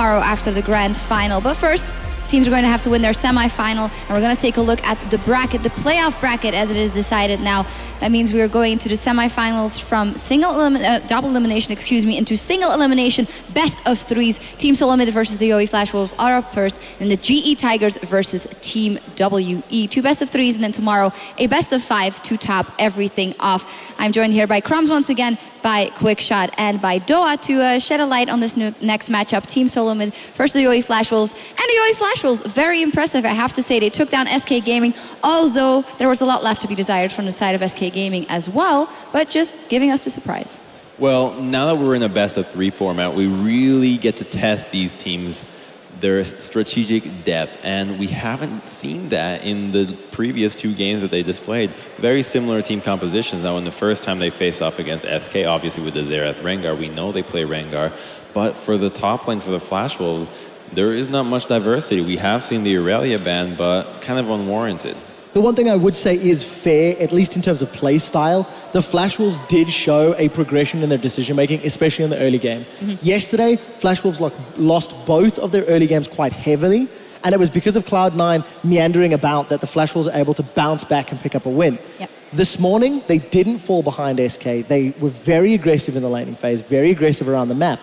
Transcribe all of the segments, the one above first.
tomorrow after the grand final. But first, teams are going to have to win their semifinal, and we're going to take a look at the bracket, the playoff bracket as it is decided now. That means we are going to the semifinals from double elimination, into single elimination, best of threes. Team SoloMid versus the YoE Flash Wolves are up first, and the GE Tigers versus Team WE. 2 best of threes, and then tomorrow a best of 5 to top everything off. I'm joined here by Crumbs once again, by Quickshot, and by Doa to shed a light on this next matchup. Team SoloMid versus the YoE Flash Wolves. And the YoE Flash Wolves, very impressive, I have to say. They took down SK Gaming, although there was a lot left to be desired from the side of SK Gaming as well, but just giving us the surprise. Well, now that we're in a best of 3 format, we really get to test these teams, their strategic depth, and we haven't seen that in the previous 2 games that they displayed. Very similar team compositions. Now, in the first time they faced off against SK, obviously with the Xerath Rengar, we know they play Rengar, but for the top lane for the Flash Wolves, there is not much diversity. We have seen the Aurelia ban, but kind of unwarranted. The one thing I would say is fair, at least in terms of play style. The Flash Wolves did show a progression in their decision making, especially in the early game. Yesterday, Flash Wolves lost both of their early games quite heavily, and it was because of Cloud9 meandering about that the Flash Wolves were able to bounce back and pick up a win. This morning, they didn't fall behind SK. They were very aggressive in the laning phase, very aggressive around the map.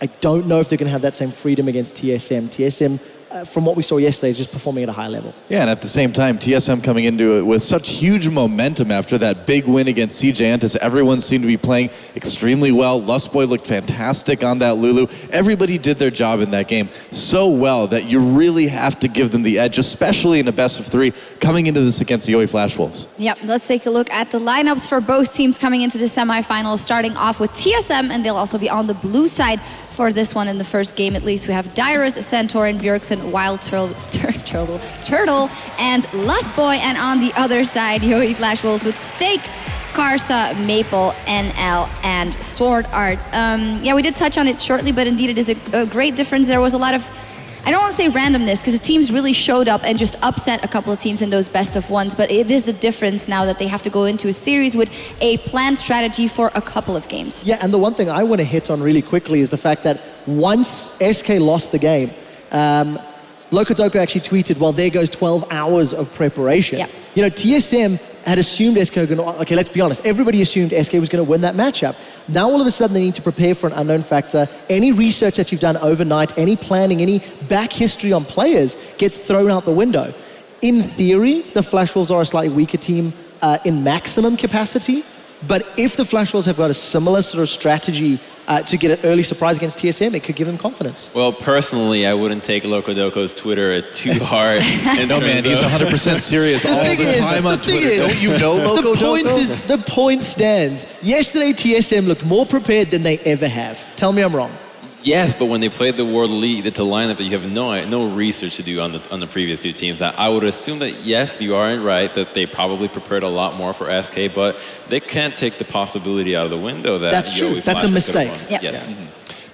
I don't know if they're going to have that same freedom against TSM. TSM, from what we saw yesterday, is just performing at a high level. Yeah, and at the same time, TSM coming into it with such huge momentum after that big win against CJ Antis. Everyone seemed to be playing extremely well. Lustboy looked fantastic on that Lulu. Everybody did their job in that game so well that you really have to give them the edge, especially in a best of 3 coming into this against the YoE Flash Wolves. Yep, let's take a look at the lineups for both teams coming into the semifinals, starting off with TSM, and they'll also be on the blue side for this one in the first game at least. We have Dyrus, Centaur, Bjergsen, Wild Turtle, and Lustboy. And on the other side, YoE Flash Wolves with Stake, Karsa, Maple, NL, and Sword Art. Yeah, we did touch on it shortly, but indeed it is a great difference. There was a lot of, I don't want to say randomness, because the teams really showed up and just upset a couple of teams in those best of ones, but it is a difference now that they have to go into a series with a planned strategy for a couple of games. Yeah, and the one thing I want to hit on really quickly is the fact that once SK lost the game, Locodoco actually tweeted, well, there goes 12 hours of preparation. You know, TSM had assumed SK were going to, okay, let's be honest, everybody assumed SK was going to win that matchup. Now all of a sudden they need to prepare for an unknown factor. Any research that you've done overnight, any planning, any back history on players gets thrown out the window. In theory, the Flash Wolves are a slightly weaker team in maximum capacity, but if the Flash Wolves have got a similar sort of strategy to get an early surprise against TSM, it could give them confidence. Well, personally, I wouldn't take Locodoco's Twitter too hard. No, man, he's 100% serious all the time on Twitter. Don't you know Locodoco? The point stands. Yesterday, TSM looked more prepared than they ever have. Tell me I'm wrong. Yes, but when they played the World League, it's a lineup that you have no research to do on the previous 2 teams. I would assume that, yes, you are right, that they probably prepared a lot more for SK, but they can't take the possibility out of the window that that's true. That's a mistake. Yes.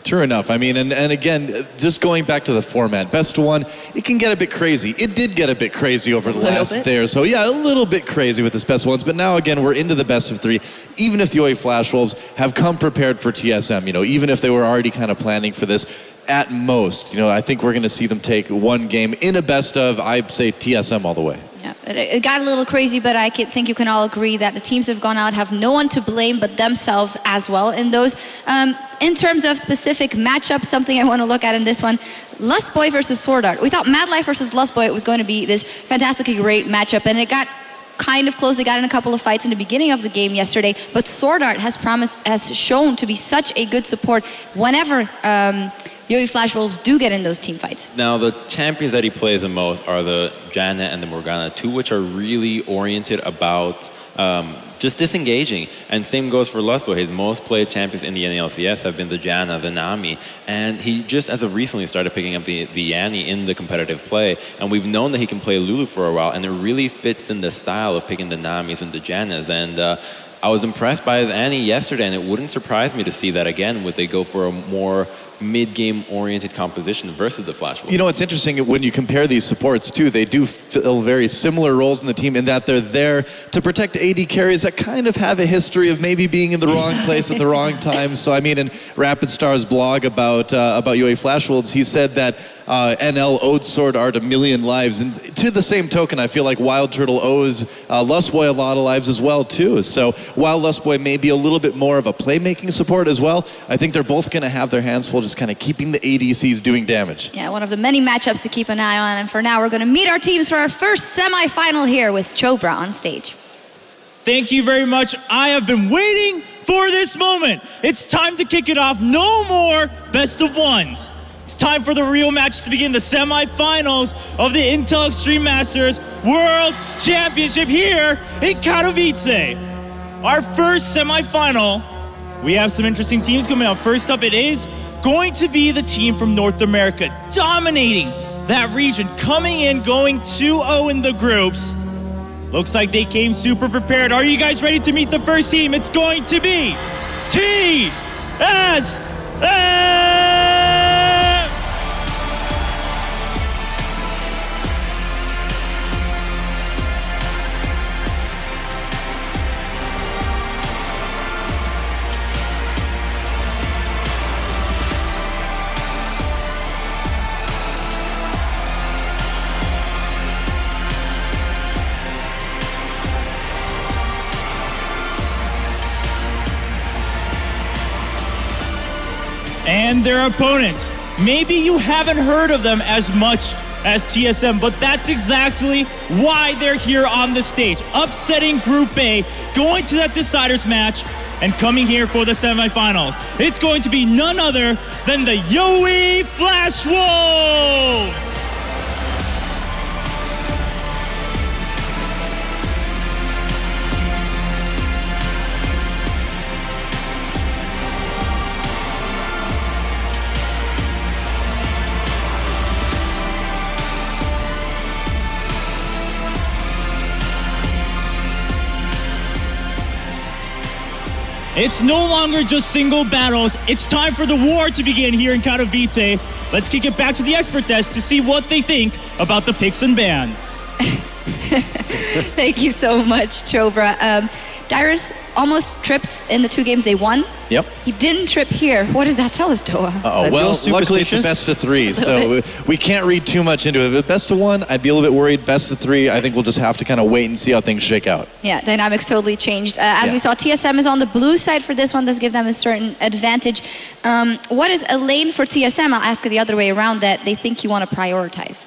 True enough. I mean, and again, just going back to the format, best of 1, it can get a bit crazy. It did get a bit crazy over the last day or so. Yeah, a little bit crazy with this best of 1s, but now again, we're into the best of 3. Even if the YoE Flash Wolves have come prepared for TSM, you know, even if they were already kind of planning for this, at most, you know, I think we're going to see them take 1 game in a best of, I'd say TSM all the way. Yeah, it got a little crazy, but I think you can all agree that the teams that have gone out have no one to blame but themselves as well in those. In terms of specific matchups, something I want to look at in this one, Lustboy versus Sword Art. We thought Madlife versus Lustboy was going to be this fantastically great matchup, and it got kind of close. They got in a couple of fights in the beginning of the game yesterday, but Sword Art has shown to be such a good support whenever YoE Flash Wolves do get in those team fights. Now, the champions that he plays the most are the Janna and the Morgana, 2 which are really oriented about just disengaging. And same goes for Lustboy. His most played champions in the NALCS have been the Janna, the Nami, and he just as of recently started picking up the Annie in the competitive play. And we've known that he can play Lulu for a while, and it really fits in the style of picking the Namis and the Jannas. And I was impressed by his Annie yesterday, and it wouldn't surprise me to see that again. Would they go for a more mid-game oriented composition versus the Flash Wolves. You know, it's interesting when you compare these supports too, they do fill very similar roles in the team in that they're there to protect AD carries that kind of have a history of maybe being in the wrong place at the wrong time. So I mean, in Rapid Star's blog about UA Flash Wolves, he said that NL owed Sword Art 1 million lives. And to the same token, I feel like Wild Turtle owes Lustboy a lot of lives as well too. So while Lustboy may be a little bit more of a playmaking support as well, I think they're both going to have their hands full just kind of keeping the ADCs doing damage. Yeah, one of the many matchups to keep an eye on. And for now, we're going to meet our teams for our first semifinal here with Chobra on stage. Thank you very much. I have been waiting for this moment. It's time to kick it off. No more best of ones. It's time for the real match to begin, the semifinals of the Intel Extreme Masters World Championship here in Katowice. Our first semifinal, we have some interesting teams coming out. First up, it is going to be the team from North America, dominating that region, coming in, going 2-0 in the groups. Looks like they came super prepared. Are you guys ready to meet the first team? It's going to be TSM! And their opponents. Maybe you haven't heard of them as much as TSM, but that's exactly why they're here on the stage. Upsetting Group A, going to that deciders match, and coming here for the semifinals. It's going to be none other than the YOE Flash Wolves! It's no longer just single battles. It's time for the war to begin here in Katowice. Let's kick it back to the expert desk to see what they think about the picks and bans. Thank you so much, Chobra. Dyrus almost tripped in the 2 games they won. Yep. He didn't trip here. What does that tell us, Toa? Oh, well, luckily it's a best of 3, so we can't read too much into it. If it's best of 1, I'd be a little bit worried. Best of 3, I think we'll just have to kind of wait and see how things shake out. Yeah, dynamics totally changed. As we saw, TSM is on the blue side for this one. Does give them a certain advantage. What is a lane for TSM? I'll ask it the other way around, that they think you want to prioritize.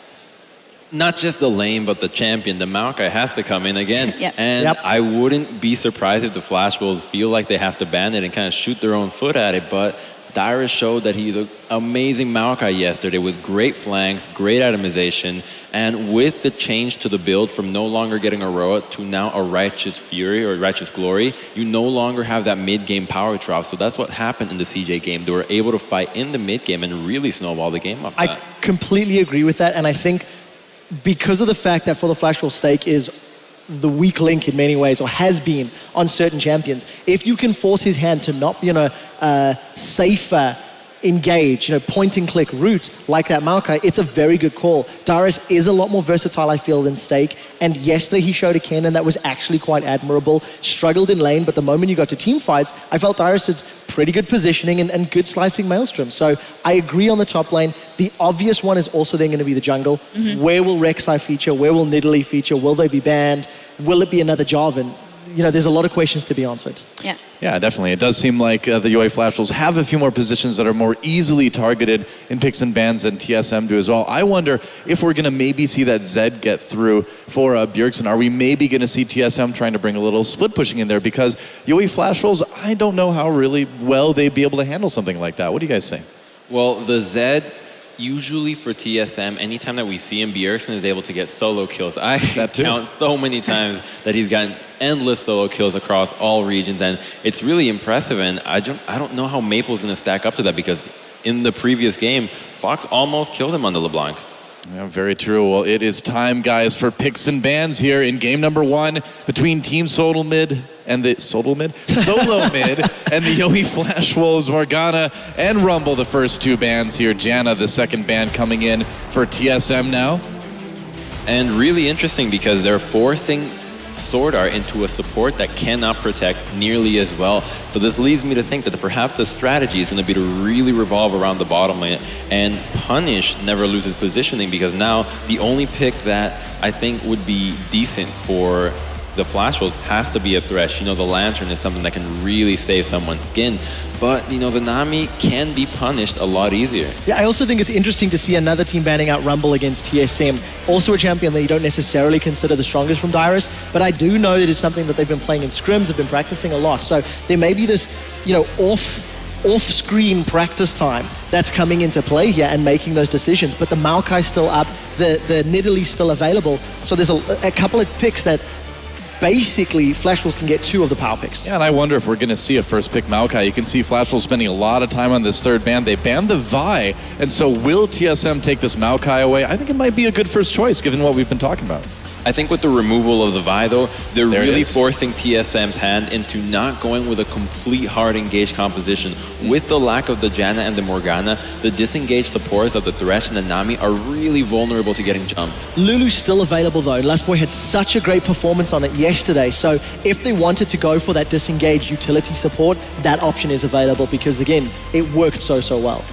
Not just the lane, but the champion. The Maokai has to come in again. Yep. And I wouldn't be surprised if the Flash Wolves feel like they have to ban it and kind of shoot their own foot at it. But Dyrus showed that he's an amazing Maokai yesterday with great flanks, great atomization, and with the change to the build from no longer getting a Roa to now a Righteous Fury or Righteous Glory, you no longer have that mid-game power drop. So that's what happened in the CJ game. They were able to fight in the mid-game and really snowball the game off that. I completely agree with that, and I think because of the fact that For the Flash Wolves stake is the weak link in many ways, or has been on certain champions, if you can force his hand to not be on a safer engage, point and click route like that Maokai, it's a very good call. Dyrus is a lot more versatile, I feel, than Stake. And yesterday he showed a cannon that was actually quite admirable. Struggled in lane, but the moment you got to team fights, I felt Dyrus had pretty good positioning and good slicing Maelstrom. So I agree on the top lane. The obvious one is also then going to be the jungle. Mm-hmm. Where will Rek'Sai feature? Where will Nidalee feature? Will they be banned? Will it be another Jarvan? There's a lot of questions to be answered. Yeah. Yeah, definitely. It does seem like the UA Flash Wolves have a few more positions that are more easily targeted in picks and bans than TSM do as well. I wonder if we're going to maybe see that Zed get through for Bjergsen. Are we maybe going to see TSM trying to bring a little split pushing in there? Because UA Flash Wolves, I don't know how really well they'd be able to handle something like that. What do you guys think? Well, the Zed, usually for TSM, anytime that we see him, Bjergsen is able to get solo kills. I count so many times that he's gotten endless solo kills across all regions, and it's really impressive. And I don't know how Maple's going to stack up to that, because in the previous game, Fox almost killed him on the LeBlanc. Yeah, very true. Well, it is time, guys, for picks and bans here in game number 1 between Team SoloMid and the SoloMid and the Yowie Flash Wolves, Morgana and Rumble, the first 2 bans here. Janna, the second ban, coming in for TSM now. And really interesting because they're forcing Sword Art into a support that cannot protect nearly as well. So this leads me to think that perhaps the strategy is going to be to really revolve around the bottom lane and punish Never Loses positioning, because now the only pick that I think would be decent for the Flash Wolves has to be a Thresh. You know, the Lantern is something that can really save someone's skin. But, you know, the Nami can be punished a lot easier. Yeah, I also think it's interesting to see another team banning out Rumble against TSM. Also a champion that you don't necessarily consider the strongest from Dyrus, but I do know that it's something that they've been playing in scrims, have been practicing a lot. So there may be this, you know, off-screen practice time that's coming into play here and making those decisions. But the Maokai's still up, the Nidalee's still available. So there's a couple of picks that basically Flash Wolves can get 2 of the power picks. Yeah, and I wonder if we're going to see a first pick Maokai. You can see Flash Wolves spending a lot of time on this third ban. They banned the Vi, and so will TSM take this Maokai away? I think it might be a good first choice given what we've been talking about. I think with the removal of the Vi, though, they're really forcing TSM's hand into not going with a complete hard engaged composition. With the lack of the Janna and the Morgana, the disengaged supports of the Thresh and the Nami are really vulnerable to getting jumped. Lulu's still available though. Lustboy had such a great performance on it yesterday, so if they wanted to go for that disengaged utility support, that option is available because, again, it worked so well.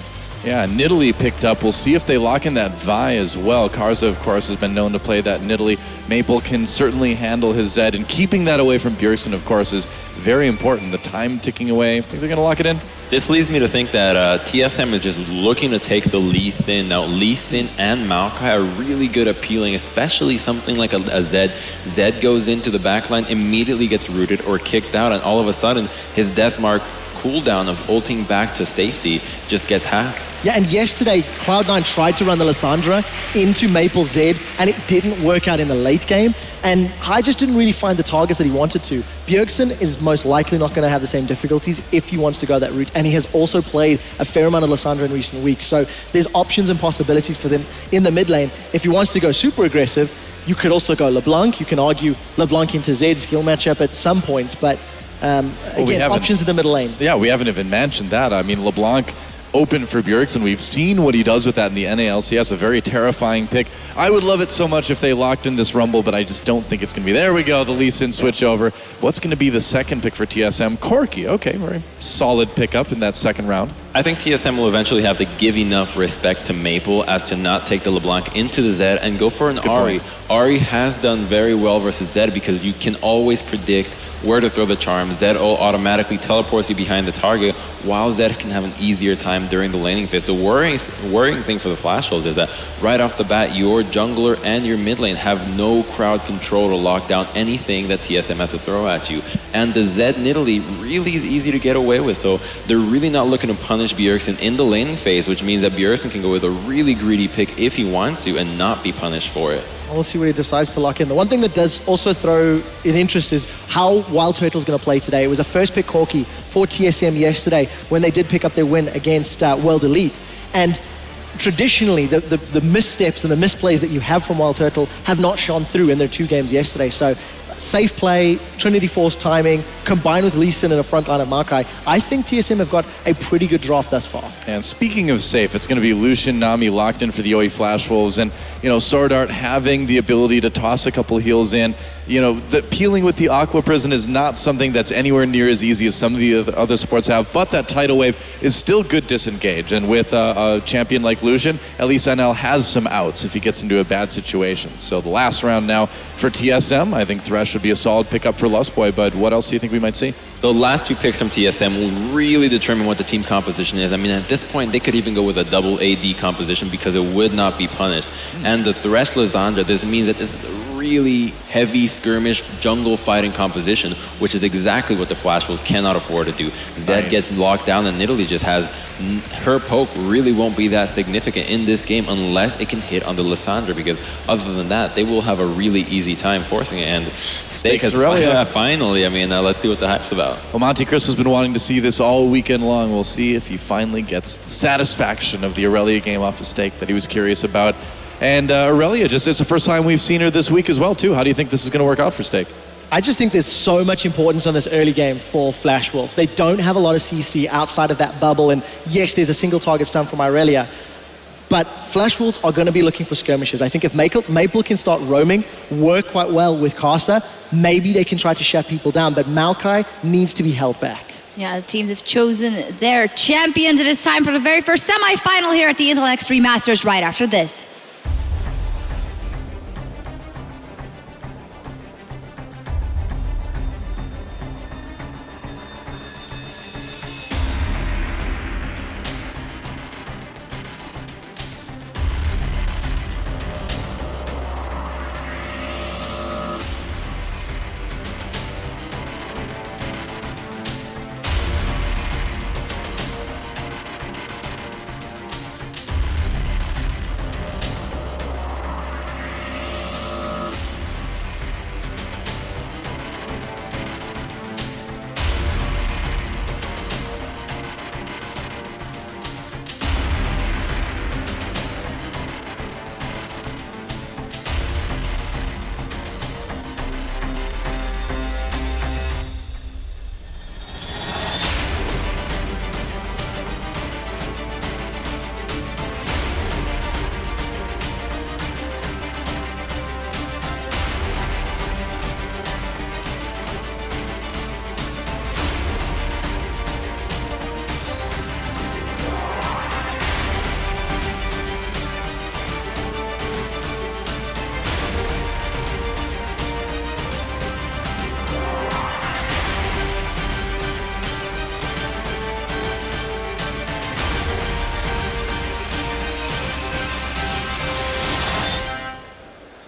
Yeah, Nidalee picked up. We'll see if they lock in that Vi as well. Karza, of course, has been known to play that Nidalee. Maple can certainly handle his Zed, and keeping that away from Bjergsen, of course, is very important. The time ticking away. Think they're going to lock it in? This leads me to think that TSM is just looking to take the Lee Sin. Now, Lee Sin and Maokai are really good at peeling, especially something like a Zed. Zed goes into the backline, immediately gets rooted or kicked out, and all of a sudden, his death mark cooldown of ulting back to safety just gets hacked. Yeah, and yesterday, Cloud9 tried to run the Lissandra into Maple Zed, and it didn't work out in the late game. And Hai just didn't really find the targets that he wanted to. Bjergsen is most likely not going to have the same difficulties if he wants to go that route. And he has also played a fair amount of Lissandra in recent weeks. So there's options and possibilities for them in the mid lane. If he wants to go super aggressive, you could also go LeBlanc. You can argue LeBlanc into Zed skill matchup at some points, but again, options in the middle lane. Yeah, we haven't even mentioned that. I mean, LeBlanc open for Bjergsen. We've seen what he does with that in the NALCS, a very terrifying pick. I would love it so much if they locked in this Rumble, but I just don't think it's going to be. There we go, the Lee Sin switch over. What's going to be the second pick for TSM? Corki, okay, very solid pickup in that second round. I think TSM will eventually have to give enough respect to Maple as to not take the LeBlanc into the Zed and go for an Ahri. Ahri has done very well versus Zed because you can always predict where to throw the charm. Zed automatically teleports you behind the target, while Zed can have an easier time during the laning phase. The worrying thing for the Flash Wolves is that right off the bat, your jungler and your mid lane have no crowd control to lock down anything that TSM has to throw at you. And the Zed Nidalee really is easy to get away with, so they're really not looking to punish Bjergsen in the laning phase, which means that Bjergsen can go with a really greedy pick if he wants to and not be punished for it. We'll see where he decides to lock in. The one thing that does also throw in interest is how Wild Turtle's going to play today. It was a first pick Corki for TSM yesterday when they did pick up their win against World Elite. And traditionally, the missteps and the misplays that you have from Wild Turtle have not shone through in their 2 games yesterday. So safe play, Trinity Force timing, combined with Lee Sin in the front line of Maokai, I think TSM have got a pretty good draft thus far. And speaking of safe, it's going to be Lucian, Nami locked in for the Yowie Flash Wolves, and you know, Sword Art having the ability to toss a couple heals in. You know, the peeling with the Aqua Prison is not something that's anywhere near as easy as some of the other supports have, but that tidal wave is still good disengage. And with a champion like Lucian, at least NL has some outs if he gets into a bad situation. So the last round now for TSM, I think Thresh would be a solid pickup for Lustboy, but what else do you think we might see? The last 2 picks from TSM will really determine what the team composition is. I mean, at this point, they could even go with a double AD composition because it would not be punished. And the Thresh Lissandra, this means that this is a really heavy skirmish jungle fighting composition, which is exactly what the Flash Wolves cannot afford to do. Zed gets locked down and Nidalee just has, her poke really won't be that significant in this game unless it can hit on the Lissandra, because other than that, they will have a really easy time forcing it. And Stakes finally, I mean, let's see what the hype's about. Well, Monte Chris has been wanting to see this all weekend long. We'll see if he finally gets the satisfaction of the Aurelia game off of Stake that he was curious about. And Aurelia, just it's the first time we've seen her this week as well, too. How do you think this is going to work out for Stake? I just think there's so much importance on this early game for Flash Wolves. They don't have a lot of CC outside of that bubble, and yes, there's a single target stun from Aurelia, but Flash Wolves are going to be looking for skirmishes. I think if Maple can start roaming, work quite well with Casa, maybe they can try to shut people down, but Maokai needs to be held back. Yeah, the teams have chosen their champions. It is time for the very first semi-final here at the Intel Extreme Masters right after this.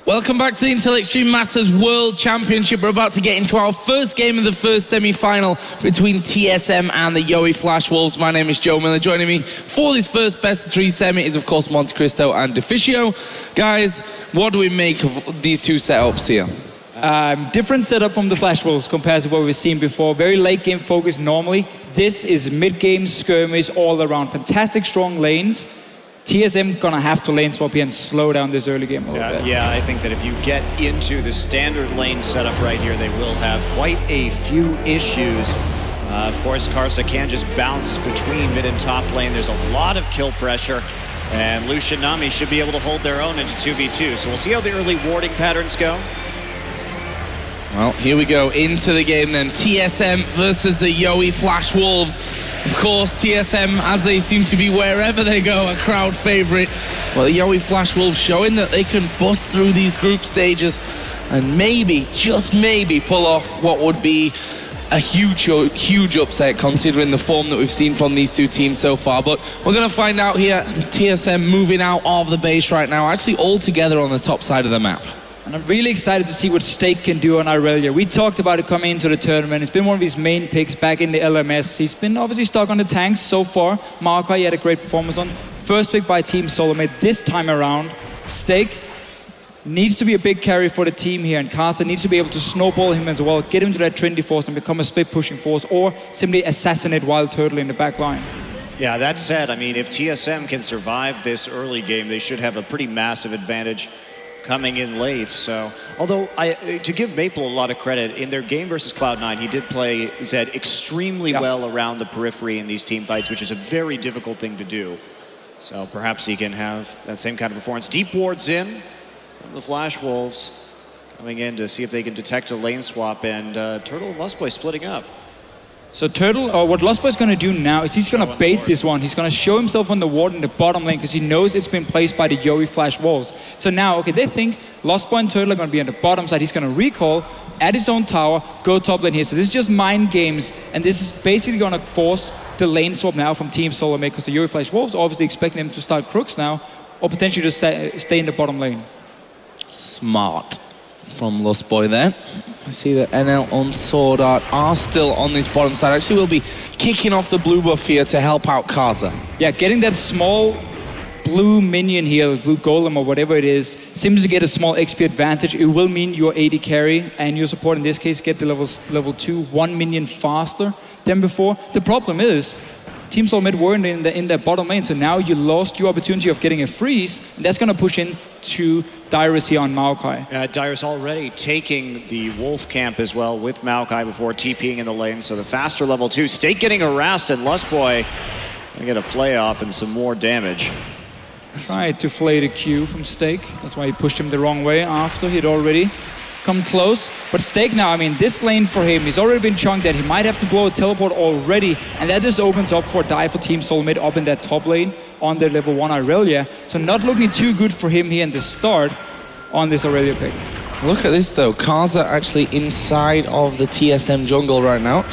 Welcome back to the Intel Extreme Masters World Championship. We're about to get into our first game of the first semi-final between TSM and the Yowie Flash Wolves. My name is Joe Miller. Joining me for this first best of three semi is, of course, Monte Cristo and Deficio. Guys, what do we make of these two setups here? Different setup from the Flash Wolves compared to what we've seen before. Very late game focused normally. This is mid-game skirmish all around. Fantastic strong lanes. TSM gonna have to lane swap here and slow down this early game a little bit. Yeah, I think that if you get into the standard lane setup right here, they will have quite a few issues. Of course, Karsa can just bounce between mid and top lane. There's a lot of kill pressure, and Lucian Nami should be able to hold their own into 2v2. So we'll see how the early warding patterns go. Well, here we go into the game then. TSM versus the Yowie Flash Wolves. Of course, TSM, as they seem to be wherever they go, a crowd favorite. Well, the Yowie Flash Wolves showing that they can bust through these group stages and maybe, just maybe, pull off what would be a huge upset considering the form that we've seen from these two teams so far. But we're going to find out here. TSM moving out of the base right now, actually all together on the top side of the map. And I'm really excited to see what Stake can do on Aurelia. We talked about it coming into the tournament. It's been one of his main picks back in the LMS. He's been obviously stuck on the tanks so far. Maokai, he had a great performance on. First pick by Team SoloMid this time around. Stake needs to be a big carry for the team here, and Karsa needs to be able to snowball him as well, get him to that Trinity force and become a split pushing force, or simply assassinate Wild Turtle in the back line. Yeah, that said, I mean, if TSM can survive this early game, they should have a pretty massive advantage coming in late. So, although to give Maple a lot of credit, in their game versus Cloud9, he did play Zed extremely well around the periphery in these team fights, which is a very difficult thing to do. So perhaps he can have that same kind of performance. Deep wards in from the Flash Wolves, coming in to see if they can detect a lane swap, and Turtle and Lustboy splitting up. So Turtle, or what Lustboy's going to do now is he's going to bait this one. He's going to show himself on the ward in the bottom lane because he knows it's been placed by the Yowie Flash Wolves. So now, okay, they think Lustboy and Turtle are going to be on the bottom side. He's going to recall, add his own tower, go top lane here. So this is just mind games, and this is basically going to force the lane swap now from Team SoloMid, because the Yowie Flash Wolves are obviously expecting them to start Crooks now, or potentially just stay in the bottom lane. Smart from Lustboy there. I see that NL on Sword Art are still on this bottom side. Actually, we'll be kicking off the blue buff here to help out Karsa. Yeah, getting that small blue minion here, blue golem or whatever it is, seems to get a small XP advantage. It will mean your AD carry and your support in this case get to level 2, 1 minion faster than before. The problem is, Team SoloMid were in the bottom lane, so now you lost your opportunity of getting a freeze, and that's going to push in to Dyrus here on Maokai. Dyrus already taking the Wolf camp as well with Maokai before TPing in the lane, so the faster level 2. Stake getting harassed, and Lustboy gonna get a play off and some more damage. Tried to flay the Q from Stake. That's why he pushed him the wrong way after he'd already come close. But Stake now, I mean, this lane for him, he's already been chunked that he might have to blow a teleport already, and that just opens up for a dive for Team SoloMid up in that top lane on their level 1 Irelia. So not looking too good for him here in the start on this Irelia pick. Look at this though, Kaza actually inside of the TSM jungle right now,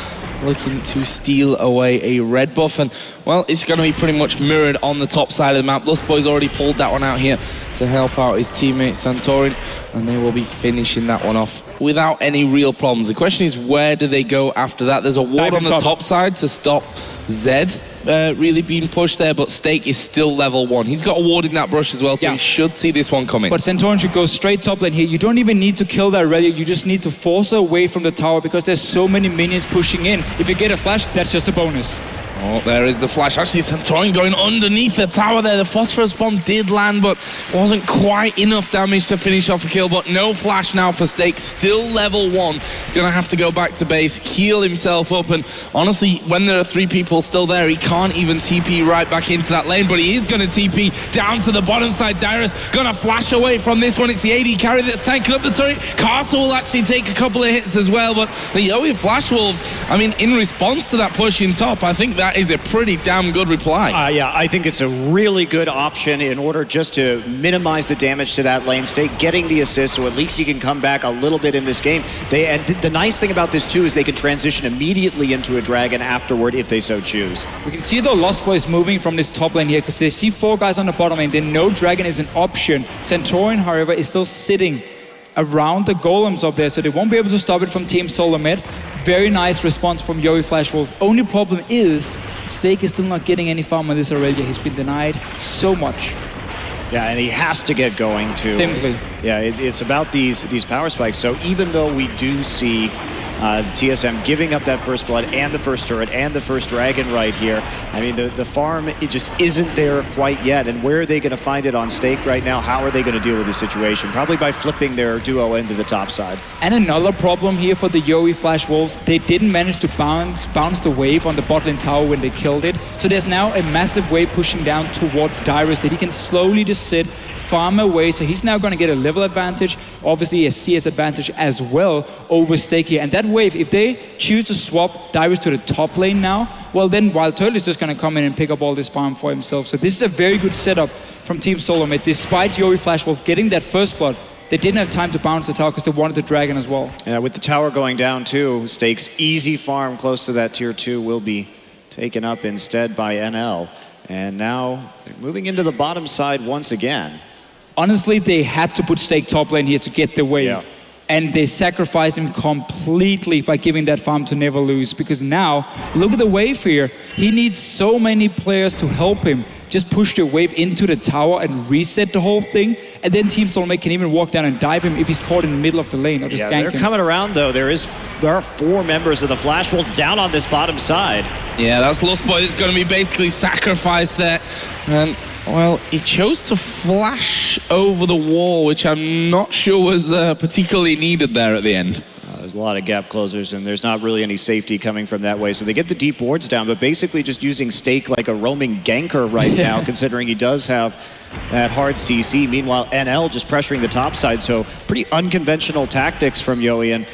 looking to steal away a red buff, and well, it's going to be pretty much mirrored on the top side of the map. Lustboy's already pulled that one out here to help out his teammate Santorin, and they will be finishing that one off without any real problems. The question is, where do they go after that? There's a ward on the top side to stop Zed really being pushed there, but Stake is still level 1. He's got a ward in that brush as well, so he should see this one coming. But Santorin should go straight top lane here. You don't even need to kill that Irelia, you just need to force her away from the tower because there's so many minions pushing in. If you get a flash, that's just a bonus. Oh, there is the flash. Actually, Santorin going underneath the tower there. The phosphorus bomb did land, but wasn't quite enough damage to finish off a kill. But no flash now for Stake. Still level 1. He's going to have to go back to base, heal himself up. And honestly, when there are 3 people still there, he can't even TP right back into that lane. But he is going to TP down to the bottom side. Dyrus going to flash away from this one. It's the AD carry that's tanking up the turret. Castle will actually take a couple of hits as well. But the Yowie Flash Wolves, I mean, in response to that push in top, I think that is a pretty damn good reply. Yeah, I think it's a really good option in order just to minimize the damage to that lane state, getting the assist, so at least you can come back a little bit in this game. And the nice thing about this too is they can transition immediately into a dragon afterward if they so choose. We can see the Lustboy moving from this top lane here because they see 4 guys on the bottom lane. They know dragon is an option. Santorin, however, is still sitting around the golems up there, so they won't be able to stop it from Team SoloMid. Very nice response from Yowie Flash Wolf. Only problem is Stake is still not getting any farm on this Irelia. He's been denied so much. Yeah, and he has to get going too. Simply. Yeah, it's about these power spikes. So even though we do see TSM giving up that first blood and the first turret and the first dragon right here, I mean, the farm, it just isn't there quite yet. And where are they going to find it on Stake right now? How are they going to deal with this situation? Probably by flipping their duo into the top side. And another problem here for the Yowie Flash Wolves, they didn't manage to bounce the wave on the bot lane tower when they killed it. So there's now a massive wave pushing down towards Dyrus that he can slowly just sit, farm away. So he's now going to get a level advantage, obviously a CS advantage as well over Stake here. And that wave, if they choose to swap Dyrus to the top lane now, well then Wild Turtle is just going to come in and pick up all this farm for himself. So this is a very good setup from Team SoloMid. Despite Yowie Flash Wolf getting that first blood, they didn't have time to bounce the tower because they wanted the dragon as well. Yeah, with the tower going down too, Stake's easy farm close to that tier 2 will be taken up instead by NL. And now they're moving into the bottom side once again. Honestly, they had to put Stake top lane here to get the wave. Yeah. And they sacrificed him completely by giving that farm to never lose. Because now, look at the wave here. He needs so many players to help him just push the wave into the tower and reset the whole thing. And then Team SoloMid can even walk down and dive him if he's caught in the middle of the lane or just gank him. They're coming around though. There are 4 members of the Flash Wolves down on this bottom side. Yeah, that's Lustboy that's going to be basically sacrificed there. And well, he chose to flash over the wall, which I'm not sure was particularly needed there at the end. There's a lot of gap closers, and there's not really any safety coming from that way. So they get the deep wards down, but basically just using Stake like a roaming ganker right now, considering he does have that hard CC. Meanwhile, NL just pressuring the top side, so pretty unconventional tactics from Yowie. And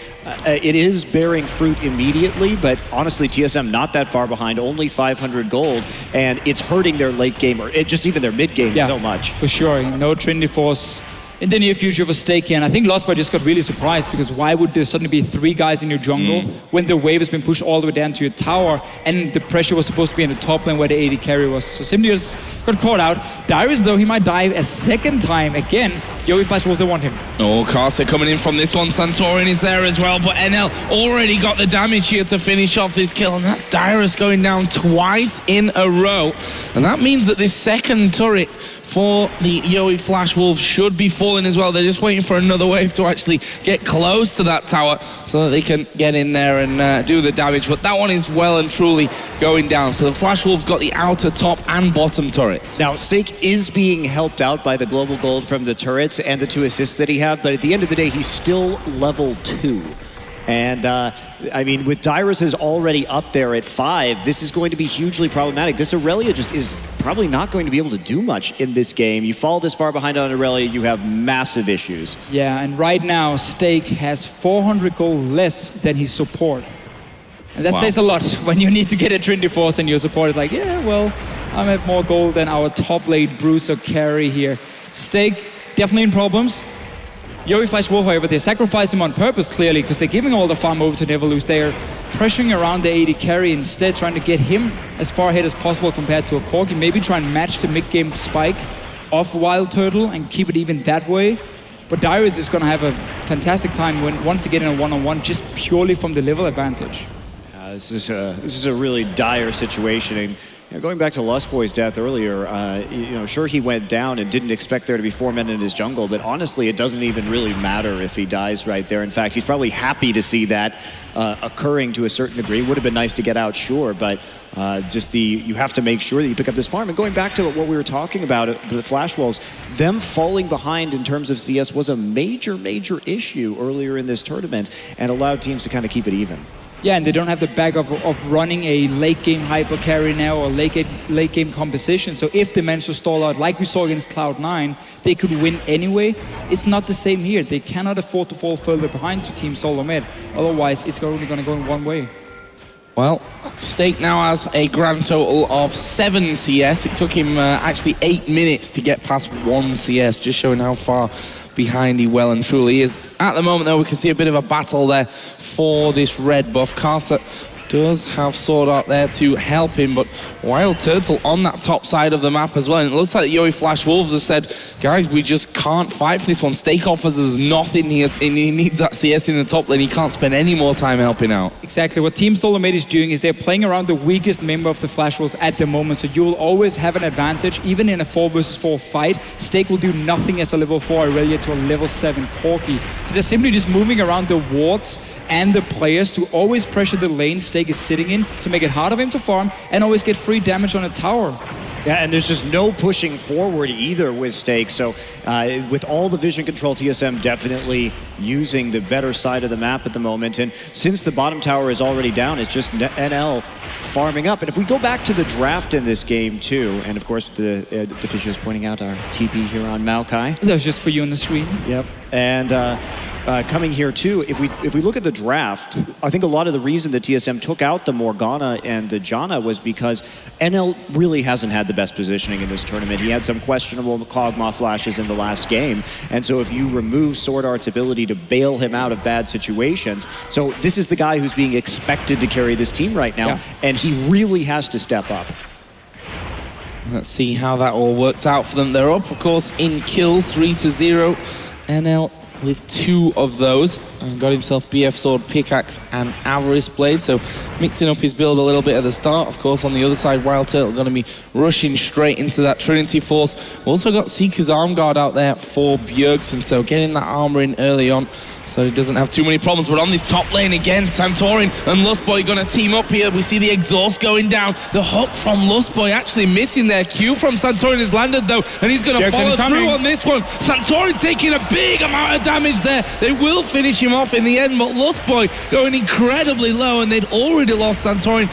it is bearing fruit immediately, but honestly, TSM not that far behind, only 500 gold, and it's hurting their late game, or just even their mid game so much. For sure, no Trinity Force in the near future for Stake here. And I think Lostboy just got really surprised because why would there suddenly be 3 guys in your jungle when the wave has been pushed all the way down to your tower and the pressure was supposed to be in the top lane where the AD carry was. So simply just got caught out. Dyrus, though, he might die a second time again. Yowie Flash Wolf, they want him. Oh, Carter coming in from this one. Santorin is there as well, but NL already got the damage here to finish off this kill, and that's Dyrus going down twice in a row. And that means that this second turret for the Yowie Flash Wolves should be falling as well. They're just waiting for another wave to actually get close to that tower so that they can get in there and do the damage. But that one is well and truly going down. So the Flash Wolves got the outer, top, and bottom turrets. Now, Stake is being helped out by the global gold from the turrets and the 2 assists that he had, but at the end of the day, he's still level 2. And, I mean, with Dyrus already up there at 5, this is going to be hugely problematic. This Aurelia just is probably not going to be able to do much in this game. You fall this far behind on Aurelia, you have massive issues. Yeah, and right now, Stake has 400 gold less than his support. And that says a lot when you need to get a Trinity Force and your support is like, yeah, well, I have more gold than our top lane Bruiser carry here. Stake definitely in problems. Yowie Flash Wolf, however, they sacrifice him on purpose, clearly, because they're giving all the farm over to Neverloose. They are pressuring around the AD carry instead, trying to get him as far ahead as possible compared to a Corki. Maybe try and match the mid-game spike of Wild Turtle and keep it even that way. But Dyrus is going to have a fantastic time when wants to get in a one-on-one just purely from the level advantage. This is a really dire situation. And going back to Lustboy's death earlier, sure he went down and didn't expect there to be 4 men in his jungle, but honestly, it doesn't even really matter if he dies right there. In fact, he's probably happy to see that occurring to a certain degree. Would have been nice to get out, sure, but you have to make sure that you pick up this farm. And going back to what we were talking about, the Flash Wolves, them falling behind in terms of CS was a major, major issue earlier in this tournament and allowed teams to kind of keep it even. Yeah, and they don't have the backup of running a late game hyper carry now or late game composition. So if they manage to stall out like we saw against Cloud9, they could win anyway. It's not the same here. They cannot afford to fall further behind to Team SoloMid. Otherwise, it's only going to go in one way. Well, Stake now has a grand total of 7 CS. It took him actually 8 minutes to get past 1 CS, just showing how far behind he well and truly is. At the moment, though, we can see a bit of a battle there for this red buff. Karsa does have Sword Art there to help him, but Wild Turtle on that top side of the map as well. And it looks like the Yowie Flash Wolves have said, guys, we just can't fight for this one. Stake offers us nothing here, and he needs that CS in the top lane. He can't spend any more time helping out. Exactly. What Team SoloMid is doing is they're playing around the weakest member of the Flash Wolves at the moment, so you will always have an advantage, even in a 4 versus 4 fight. Stake will do nothing as a level 4 Aurelia to a level 7 Corki. So they're simply just moving around the wards and the players to always pressure the lane Stake is sitting in to make it hard for him to farm and always get free damage on a tower. Yeah, and there's just no pushing forward either with Stake. So with all the vision control, TSM definitely using the better side of the map at the moment. And since the bottom tower is already down, it's just NL farming up. And if we go back to the draft in this game too, and of course the Fisher is pointing out our TP here on Maokai. That was just for you on the screen. Yep. And coming here too, if we look at the draft, I think a lot of the reason that TSM took out the Morgana and the Janna was because NL really hasn't had the best positioning in this tournament. He had some questionable Kog'Maw flashes in the last game, and so if you remove Sword Art's ability to bail him out of bad situations, so this is the guy who's being expected to carry this team right now, and he really has to step up. Let's see how that all works out for them. They're up, of course, in kills, 3-0. NL with 2 of those, and got himself BF Sword, Pickaxe, and Avarice Blade, so mixing up his build a little bit at the start. Of course, on the other side, Wild Turtle going to be rushing straight into that Trinity Force. Also got Seeker's Arm Guard out there for Bjergsen, so getting that armor in early on, so he doesn't have too many problems. But on this top lane again, Santorin and Lustboy going to team up here. We see the exhaust going down. The hook from Lustboy actually missing their Q from Santorin has landed though, and he's going to follow through on this one. Santorin taking a big amount of damage there. They will finish him off in the end, but Lustboy going incredibly low, and they'd already lost Santorin.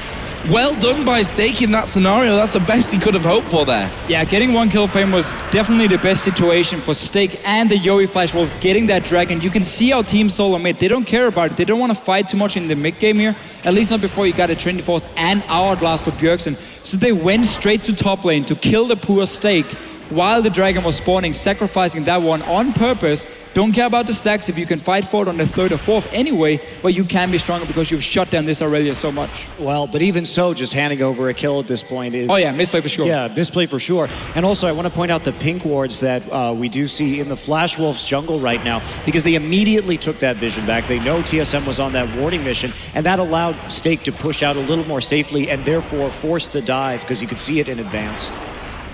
Well done by Stake in that scenario. That's the best he could have hoped for there. Yeah, getting 1 kill for him was definitely the best situation for Stake and the Yowie Flash Wolf getting that dragon. You can see how Team SoloMid, they don't care about it. They don't want to fight too much in the mid game here, at least not before you got a Trinity Force and Hourglass for Bjergsen. So they went straight to top lane to kill the poor Stake while the dragon was spawning, sacrificing that one on purpose. Don't care about the stacks if you can fight for it on the 3rd or 4th anyway, but you can be stronger because you've shut down this Aurelia so much. Well, but even so, just handing over a kill at this point is... Oh yeah, misplay for sure. Yeah, misplay for sure. And also, I want to point out the pink wards that we do see in the Flash Wolves jungle right now, because they immediately took that vision back. They know TSM was on that warding mission, and that allowed Stake to push out a little more safely and therefore force the dive, because you could see it in advance.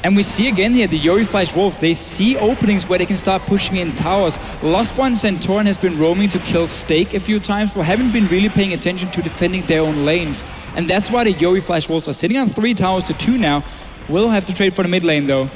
And we see again here, the Yori Flash Wolf, they see openings where they can start pushing in towers. Lost One Centurion has been roaming to kill Stake a few times, but haven't been really paying attention to defending their own lanes. And that's why the Yori Flash Wolves are sitting on 3 towers to 2 now. Will have to trade for the mid lane though.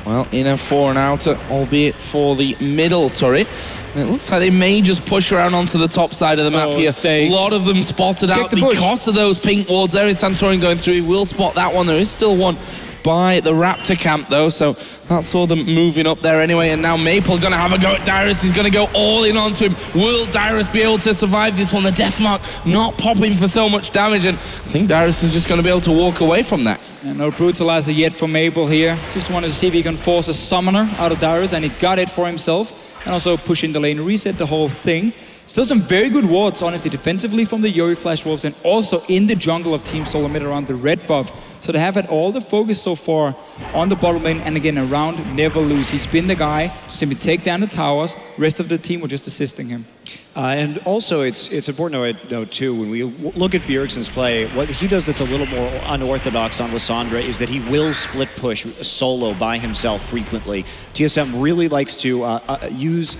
Well, in a 4 and outer, albeit for the middle turret. And it looks like they may just push around onto the top side of the map here. Stake. A lot of them spotted out because of those pink wards. There is Santorin going through. He will spot that one. There is still one by the Raptor camp though, so that saw them moving up there anyway. And now Maple gonna have a go at Dyrus. He's gonna go all in onto him. Will Dyrus be able to survive this one? The death mark not popping for so much damage, and I think Dyrus is just gonna be able to walk away from that. And no brutalizer yet for Maple here. Just wanted to see if he can force a summoner out of Dyrus, and he got it for himself. And also push in the lane, reset the whole thing. Still some very good wards, honestly, defensively from the Yori Flash Wolves, and also in the jungle of Team SoloMid around the red buff. So they have had all the focus so far on the bottom lane, and again, around Never Lose. He's been the guy to simply take down the towers. Rest of the team were just assisting him. And also, it's important to note too, when we look at Bjergsen's play, what he does that's a little more unorthodox on Lissandra is that he will split push solo by himself frequently. TSM really likes to use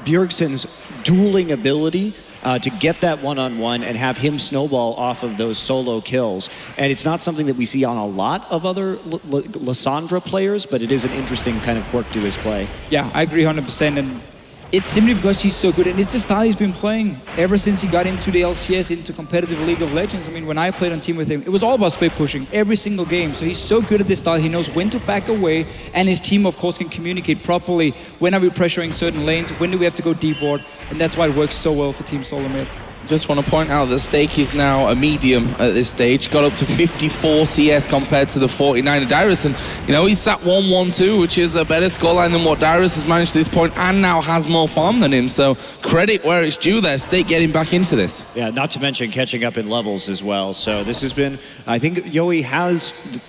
Bjergsen's dueling ability to get that one-on-one and have him snowball off of those solo kills. And it's not something that we see on a lot of other Lissandra players, but it is an interesting kind of quirk to his play. Yeah, I agree 100%. And it's simply because he's so good, and it's the style he's been playing ever since he got into the LCS, into competitive League of Legends. I mean, when I played on team with him, it was all about split pushing every single game. So he's so good at this style. He knows when to back away, and his team, of course, can communicate properly. When are we pressuring certain lanes? When do we have to go deep board? And that's why it works so well for Team SoloMid. Just want to point out that Stake is now a medium at this stage. Got up to 54 CS compared to the 49 of Dyrus. And, you know, he's sat 1-1-2, which is a better scoreline than what Dyrus has managed to this point, and now has more farm than him. So credit where it's due there. Stake getting back into this. Yeah, not to mention catching up in levels as well. So this has been, I think Yowie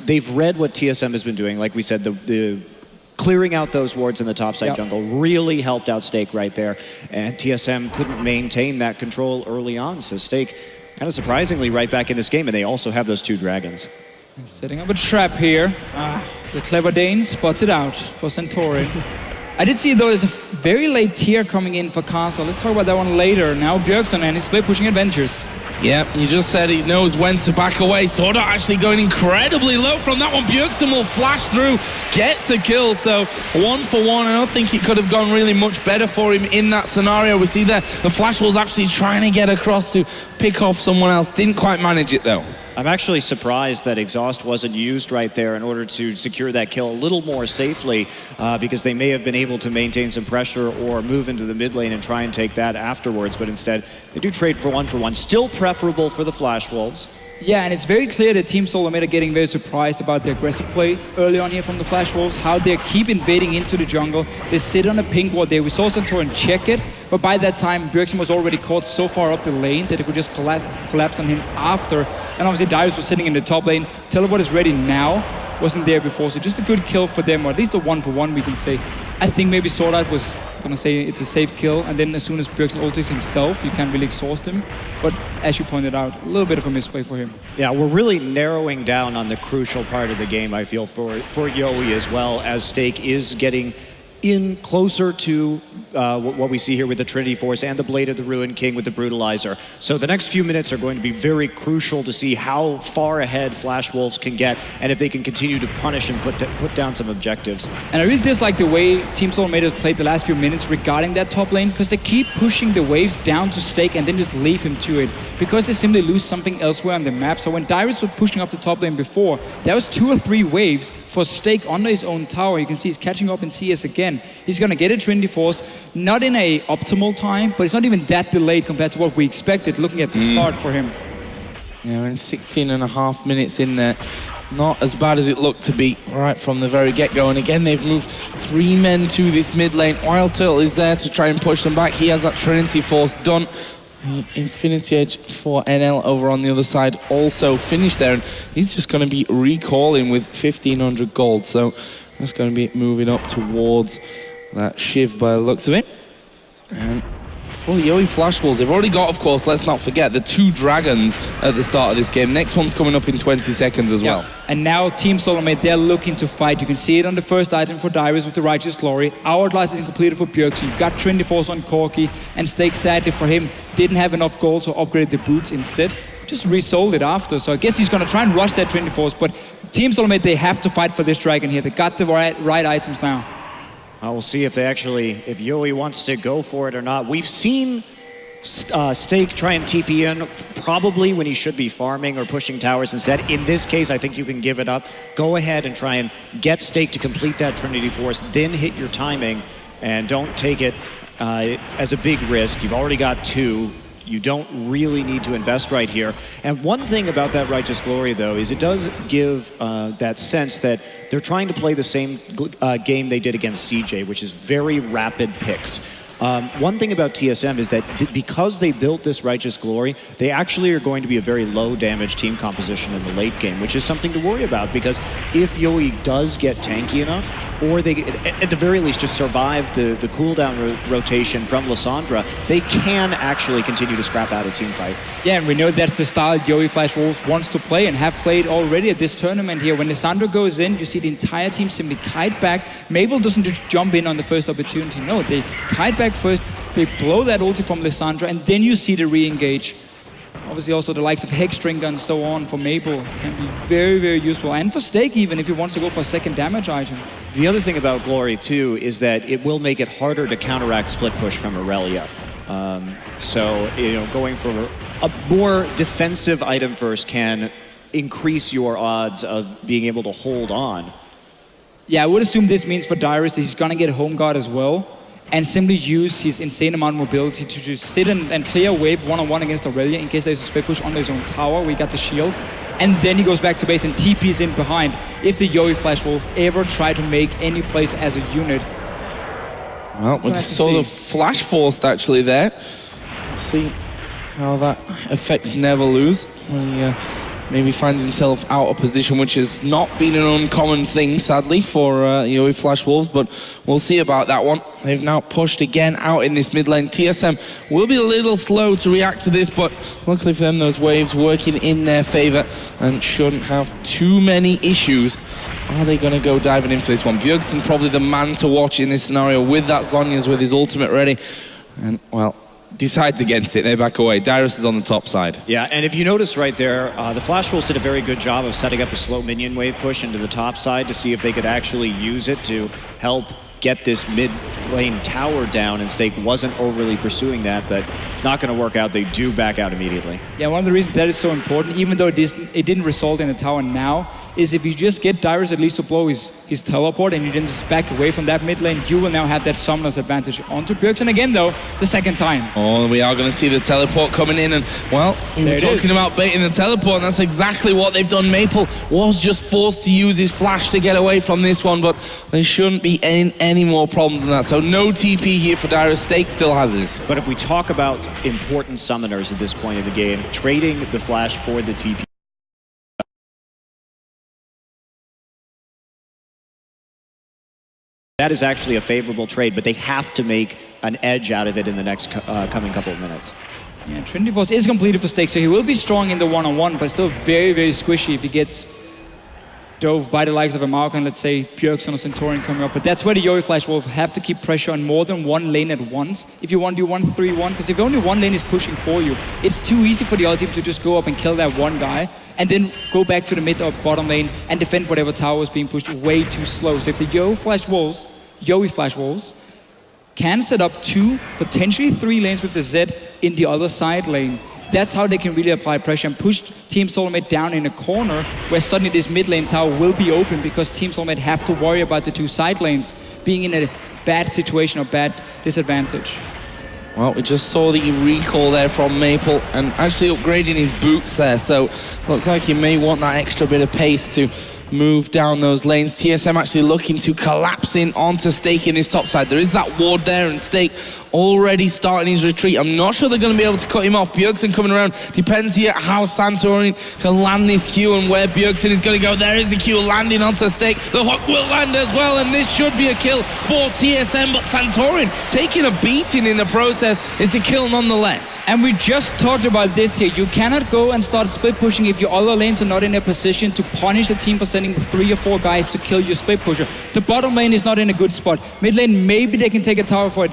they've read what TSM has been doing. Like we said, the clearing out those wards in the topside jungle really helped out Stake right there. And TSM couldn't maintain that control early on. So Stake, kind of surprisingly, right back in this game. And they also have those 2 dragons. He's setting up a trap here. The clever Dane spots it out for Centauri. I did see, though, there's a very late tier coming in for Castle. Let's talk about that one later. Now Bjergsen and his split pushing adventures. Yeah, you just said he knows when to back away. Sorda actually going incredibly low from that one. Bjergsen will flash through, gets a kill. So 1 for 1. I don't think it could have gone really much better for him in that scenario. We see there the Flash was actually trying to get across to pick off someone else. Didn't quite manage it though. I'm actually surprised that Exhaust wasn't used right there in order to secure that kill a little more safely, because they may have been able to maintain some pressure or move into the mid lane and try and take that afterwards, but instead they do trade for 1 for 1. Still preferable for the Flash Wolves. Yeah, and it's very clear that Team SoloMid are getting very surprised about the aggressive play early on here from the Flash Wolves, how they keep invading into the jungle. They sit on a pink ward there. We saw Santorin check it, but by that time, Bjergsen was already caught so far up the lane that it could just collapse on him after. And obviously, Dyrus was sitting in the top lane. Teleport is ready now. Wasn't there before, so just a good kill for them, or at least a 1 for 1, we can say. I think maybe Sword Art was gonna say it's a safe kill, and then as soon as Bjergsen ultis himself, you can't really exhaust him. But as you pointed out, a little bit of a misplay for him. Yeah, we're really narrowing down on the crucial part of the game, I feel, for Yowie as well, as Stake is getting in closer to what we see here with the Trinity Force and the Blade of the Ruined King with the Brutalizer. So the next few minutes are going to be very crucial to see how far ahead Flash Wolves can get, and if they can continue to punish and put down some objectives. And I really dislike the way Team SoloMid has played the last few minutes regarding that top lane, because they keep pushing the waves down to Stake and then just leave him to it, because they simply lose something elsewhere on the map. So when Dyrus was pushing up the top lane before, there was 2 or 3 waves for Stake under his own tower. You can see he's catching up in CS again. He's gonna get a Trinity Force, not in a optimal time, but it's not even that delayed compared to what we expected looking at the start for him. Yeah, we're in 16.5 minutes in there. Not as bad as it looked to be right from the very get-go. And again, they've moved 3 men to this mid lane. Wild Turtle is there to try and push them back. He has that Trinity Force done. Infinity Edge for NL over on the other side also finished there, and he's just going to be recalling with 1,500 gold. So just going to be moving up towards that Shiv by the looks of it. And Well, the Yowie Flash Wolves, they've already got, of course, let's not forget, the 2 dragons at the start of this game. Next one's coming up in 20 seconds as well. And now Team SoloMid, they're looking to fight. You can see it on the first item for Dyrus with the Righteous Glory. Hourglass is completed for Bjerg, so you've got Trinity Force on Corki, and Stake, sadly for him, didn't have enough gold, so upgraded the boots instead. Just resold it after, so I guess he's going to try and rush that Trinity Force, but Team SoloMid, they have to fight for this dragon here. They got the right items now. We'll see if if Yowie wants to go for it or not. We've seen Stake try and TP in probably when he should be farming or pushing towers instead. In this case, I think you can give it up. Go ahead and try and get Stake to complete that Trinity Force, then hit your timing, and don't take it as a big risk. You've already got 2. You don't really need to invest right here. And one thing about that Righteous Glory, though, is it does give that sense that they're trying to play the same game they did against CJ, which is very rapid picks. One thing about TSM is that because they built this Righteous Glory, they actually are going to be a very low damage team composition in the late game, which is something to worry about, because if Yowie does get tanky enough, or they, at the very least, just survive the cooldown rotation from Lissandra, they can actually continue to scrap out a team fight. Yeah, and we know that's the style Yowie Flash Wolves wants to play and have played already at this tournament here. When Lissandra goes in, you see the entire team simply kite back. Maple doesn't just jump in on the first opportunity. No, they kite back first, they blow that ulti from Lissandra, and then you see the re-engage. Obviously also the likes of Hexdrinker and so on for Maple can be very, very useful. And for Stake even, if he wants to go for a second damage item. The other thing about Glory, too, is that it will make it harder to counteract split push from Aurelia. So, going for a more defensive item first can increase your odds of being able to hold on. Yeah, I would assume this means for Dyrus that he's going to get Home Guard as well, and simply use his insane amount of mobility to just sit and clear a wave one-on-one against Aurelia in case there's a split push on his own tower where he got the shield. And then he goes back to base and TP's in behind if the Yowie Flash Wolf ever try to make any plays as a unit. Well, we saw the Flash Forced actually there. See how that affects Never Lose. He maybe finds himself out of position, which has not been an uncommon thing, sadly, for Yowie Flash Wolves, but we'll see about that one. They've now pushed again out in this mid lane. TSM will be a little slow to react to this, but luckily for them, those waves working in their favor and shouldn't have too many issues. Are they going to go diving in for this one? Bjergsen probably the man to watch in this scenario with that Zhonya's with his ultimate ready. And, well, decides against it. They back away. Dyrus is on the top side. Yeah, and if you notice right there, the Flash Wolves did a very good job of setting up a slow minion wave push into the top side to see if they could actually use it to help get this mid lane tower down, and Stake wasn't overly pursuing that, but it's not going to work out. They do back out immediately. Yeah, one of the reasons that is so important, even though it didn't result in a tower now, is if you just get Dyrus at least to blow his teleport and you then just back away from that mid lane, you will now have that summoner's advantage onto Bjergsen again, though, the second time. Oh, we are going to see the teleport coming in, and, well, we were talking about baiting the teleport, and that's exactly what they've done. Maple was just forced to use his flash to get away from this one, but there shouldn't be any more problems than that. So no TP here for Dyrus. Stake still has his. But if we talk about important summoners at this point in the game, trading the flash for the TP, that is actually a favorable trade, but they have to make an edge out of it in the next coming couple of minutes. Yeah, Trinity Force is completed for Stake, so he will be strong in the one-on-one, but still very, very squishy if he gets dove by the likes of a Mark and, let's say, Bjergsen or Centaurion coming up. But that's where the Yowie Flash Wolf have to keep pressure on more than one lane at once if you want to do 1-3-1, because if only one lane is pushing for you, it's too easy for the other team to just go up and kill that one guy and then go back to the mid or bottom lane and defend whatever tower is being pushed way too slow. So if the Yowie Flash Wolves can set up 2, potentially 3 lanes with the Z in the other side lane, that's how they can really apply pressure and push Team SoloMid down in a corner where suddenly this mid lane tower will be open because Team SoloMid have to worry about the 2 side lanes being in a bad situation or bad disadvantage. Well, we just saw the recall there from Maple and actually upgrading his boots there, so looks like he may want that extra bit of pace to move down those lanes. TSM actually looking to collapse in onto Stake in his top side. There is that ward there, and Stake already starting his retreat. I'm not sure they're going to be able to cut him off. Bjergsen coming around. Depends here how Santorin can land this Q and where Bjergsen is going to go. There is the Q landing onto Stake. The hook will land as well, and this should be a kill for TSM, but Santorin taking a beating in the process. It's a kill nonetheless. And we just talked about this here. You cannot go and start split pushing if your other lanes are not in a position to punish the team for sending 3 or 4 guys to kill your split pusher. The bottom lane is not in a good spot. Mid lane, maybe they can take a tower for it.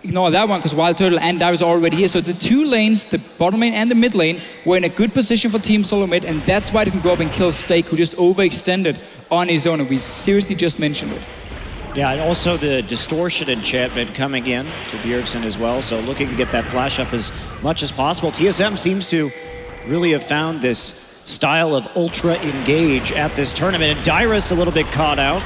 Ignore that one because Wild Turtle and Darius are already here. So the 2 lanes, the bottom lane and the mid lane, were in a good position for Team SoloMid, and that's why they can go up and kill Stake, who just overextended on his own, and we seriously just mentioned it. Yeah, and also the distortion enchantment coming in to Bjergsen as well, so looking to get that flash up as much as possible. TSM seems to really have found this style of ultra engage at this tournament, and Dyrus a little bit caught out.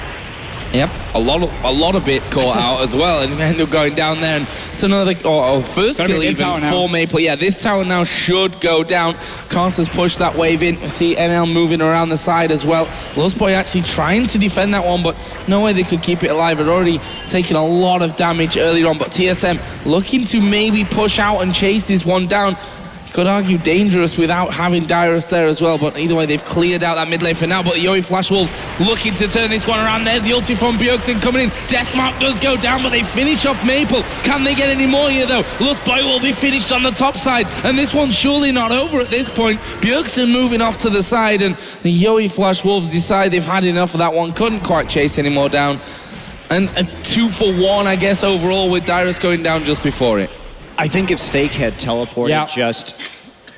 Yep, a lot of bit caught out as well, and ended up going down there. And it's another first kill even for Maple. Yeah, this tower now should go down. Casters push that wave in. We see NL moving around the side as well. Lostboy actually trying to defend that one, but no way they could keep it alive. Had already taken a lot of damage earlier on, but TSM looking to maybe push out and chase this one down. Could argue dangerous without having Dyrus there as well, but either way they've cleared out that mid lane for now. But the Yoi Flash Wolves looking to turn this one around. There's the ulti from Bjergsen coming in. Deathmark does go down, but they finish off Maple. Can they get any more here though? Lustboy will be finished on the top side, and this one's surely not over at this point. Bjergsen moving off to the side, and the Yoi Flash Wolves decide they've had enough of that one. Couldn't quite chase any more down. And a 2 for 1, I guess, overall, with Dyrus going down just before it. I think if Stake had teleported just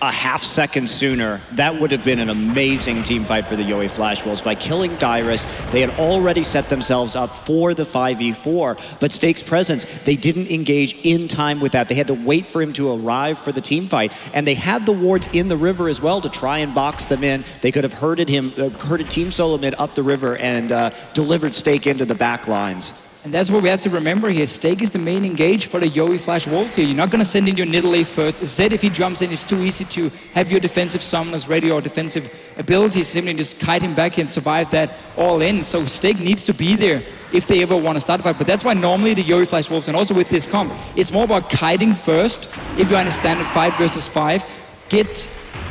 a half-second sooner, that would have been an amazing team fight for the Yoi Flash Wolves. By killing Dyrus, they had already set themselves up for the 5v4, but Stake's presence, they didn't engage in time with that. They had to wait for him to arrive for the team fight, and they had the wards in the river as well to try and box them in. They could have herded Team SoloMid up the river and delivered Stake into the back lines. And that's what we have to remember here. Stake is the main engage for the Yoi Flash Wolves here. You're not going to send in your Nidalee first. Zed, if he jumps in, it's too easy to have your defensive summoners ready or defensive abilities. Simply just kite him back and survive that all in. So Stake needs to be there if they ever want to start a fight. But that's why normally the Yoi Flash Wolves, and also with this comp, it's more about kiting first. If you're in a standard 5 versus 5, get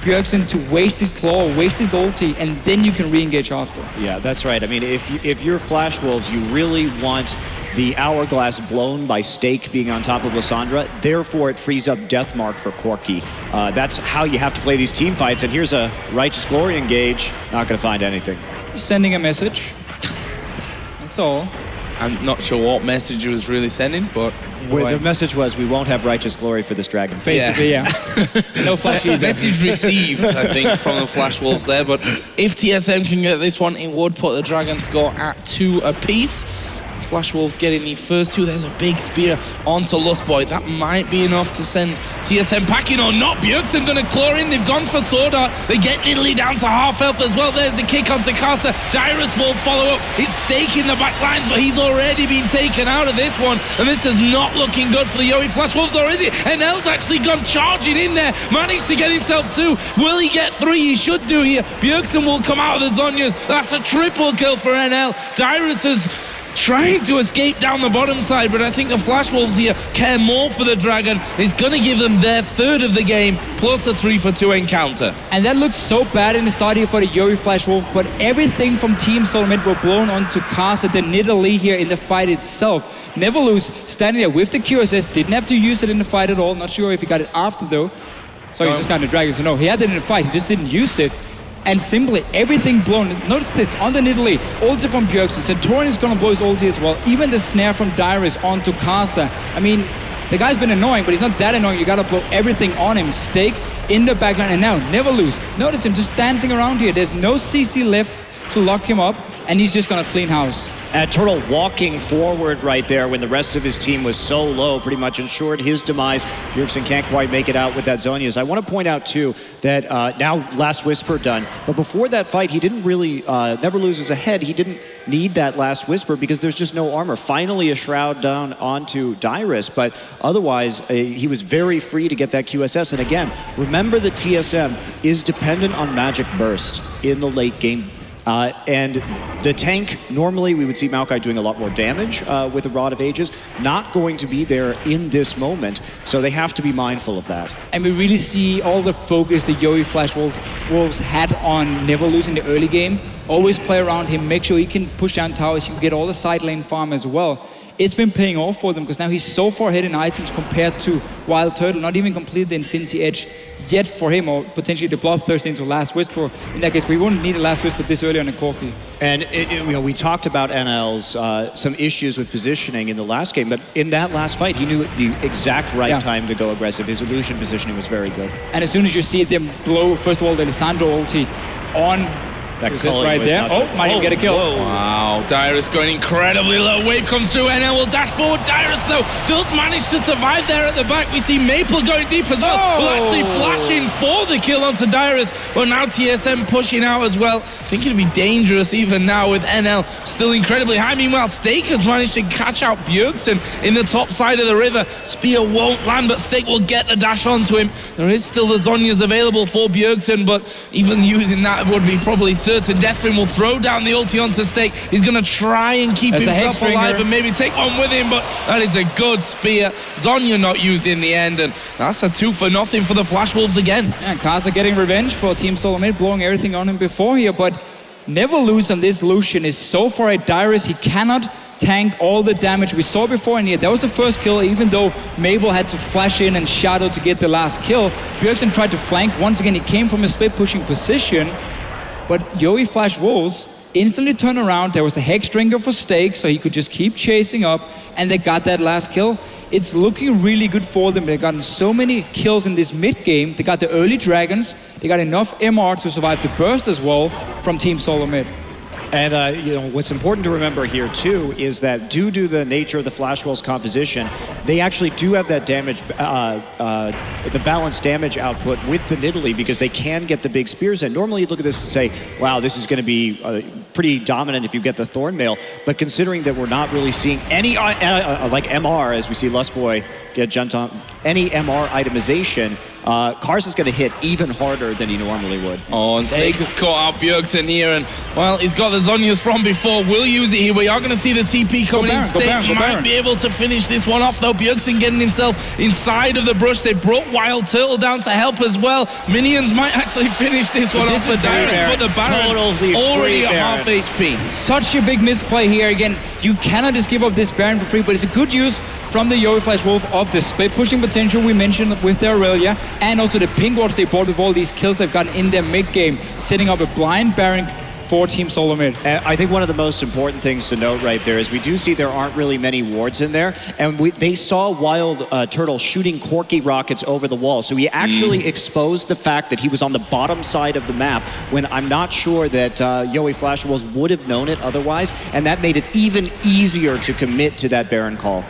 Bjergsen to waste his claw, waste his ulti, and then you can re-engage after. Yeah, that's right. I mean, if you're Flash Wolves, you really want the hourglass blown by Stake being on top of Lissandra. Therefore, it frees up Deathmark for Corki. That's how you have to play these team fights. And here's a Righteous Glory engage. Not going to find anything. Just sending a message. That's all. I'm not sure what message he was really sending, but... The message was, we won't have Righteous Glory for this dragon. Basically, yeah. No Flash either. Message received, I think, from the Flash Wolves there, but if TSM can get this one, it would put the dragon score at 2 apiece. Flash Wolves getting the first 2. There's a big spear onto Lustboy. That might be enough to send TSM packing or not. Bjergsen gonna claw in. They've gone for Sword Art. They get Nidalee down to half health as well. There's the kick onto Casa. Dyrus will follow up. It's Stake in the back line, but he's already been taken out of this one. And this is not looking good for the Yoi Flash Wolves, or is it? NL's actually gone charging in there. Managed to get himself 2. Will he get 3? He should do here. Bjergsen will come out of the Zhonya's. That's a triple kill for NL. Dyrus is trying to escape down the bottom side, but I think the Flash Wolves here care more for the dragon. It's going to give them their 3rd of the game, plus a 3 for 2 encounter. And that looked so bad in the start here for the Yoi Flash Wolf, but everything from Team SoloMid were blown onto Casa, the Nidalee here in the fight itself. Neverlose standing there with the QSS, didn't have to use it in the fight at all. Not sure if he got it after though. So he just got the dragon, so no, he had it in the fight, he just didn't use it. And simply everything blown. Notice this on the Nidalee, ulti from Bjergsen. Santorin is gonna blow his ulti as well. Even the snare from Dyrus onto Casa. I mean, the guy's been annoying, but he's not that annoying. You gotta blow everything on him. Stake in the backline, and now Neverlose. Notice him just dancing around here. There's no CC left to lock him up, and he's just gonna clean house. And Turtle walking forward right there when the rest of his team was so low, pretty much ensured his demise. Bjergsen can't quite make it out with that Zhonya's. I want to point out too that now Last Whisper done, but before that fight he didn't really, Neverlose ahead, he didn't need that Last Whisper because there's just no armor. Finally a shroud down onto Dyrus, but otherwise he was very free to get that QSS. And again, remember the TSM is dependent on Magic Burst in the late game. And the tank, normally we would see Maokai doing a lot more damage with a Rod of Ages, not going to be there in this moment, so they have to be mindful of that. And we really see all the focus the Yowie Flash Wolves had on never losing the early game. Always play around him, make sure he can push down towers, he can get all the side lane farm as well. It's been paying off for them because now he's so far ahead in items compared to Wild Turtle, not even completed the Infinity Edge yet for him, or potentially the Bloodthirst into Last Whisper. In that case, we wouldn't need a Last Whisper this early on the Corki. And we talked about NL's some issues with positioning in the last game, but in that last fight, he knew the exact right time to go aggressive. His illusion positioning was very good. And as soon as you see them blow, first of all, the Lissandra ulti on that right there. Oh, might even get a kill. Whoa. Wow, Dyrus going incredibly low. Wave comes through, NL will dash forward. Dyrus, though, does manage to survive there at the back. We see Maple going deep as well. Will actually flash in for the kill onto Dyrus. But now TSM pushing out as well. I think it'd be dangerous even now with NL still incredibly high. Meanwhile, Stake has managed to catch out Bjergsen in the top side of the river. Spear won't land, but Stake will get the dash onto him. There is still the Zhonya's available for Bjergsen, but even using that would be probably certain. Deathstream will throw down the ulti onto Stake. He's going to try and keep himself alive and maybe take one with him, but that is a good spear. Zhonya not used in the end, and that's a 2-for-0 for the Flash Wolves again. And Kaza getting revenge for Team SoloMid, blowing everything on him before here, but never lose on this Lucian is so far at Dyrus. He cannot tank all the damage we saw before, and yet that was the first kill, even though Mabel had to flash in and shadow to get the last kill. Bjergsen tried to flank. Once again, he came from a split pushing position, but Yowie Flash Wolves instantly turned around. There was the Hex Drinker for Stake, so he could just keep chasing up, and they got that last kill. It's looking really good for them. They've gotten so many kills in this mid game. They got the early dragons. They got enough MR to survive the burst as well from Team SoloMid. And what's important to remember here too is that due to the nature of the Flash Wolves composition, they actually do have that damage, the balanced damage output with the Nidalee, because they can get the big spears in. Normally you look at this and say, wow, this is going to be pretty dominant if you get the Thornmail, but considering that we're not really seeing any, like MR, as we see Lustboy get jumped on, any MR itemization, Kars is going to hit even harder than he normally would. Oh, and Stake has caught out Bjergsen here, and, well, he's got the Zhonya's from before. We'll use it here. We are going to see the TP coming in. Stake might be able to finish this one off, though. Bjergsen getting himself inside of the brush. They brought Wild Turtle down to help as well. Minions might actually finish this one off for Dyrus, but the Baron already at half HP. Such a big misplay here. Again, you cannot just give up this Baron for free, but it's a good use from the Yowie Flash Wolf of the split pushing potential we mentioned with their Aurelia, and also the ping wards they bought with all these kills they've gotten in their mid game, setting up a blind Baron for Team SoloMid. And I think one of the most important things to note right there is we do see there aren't really many wards in there, and they saw Wild Turtle shooting Corki rockets over the wall, so he actually exposed the fact that he was on the bottom side of the map, when I'm not sure that Yowie Flash Wolves would have known it otherwise, and that made it even easier to commit to that Baron call.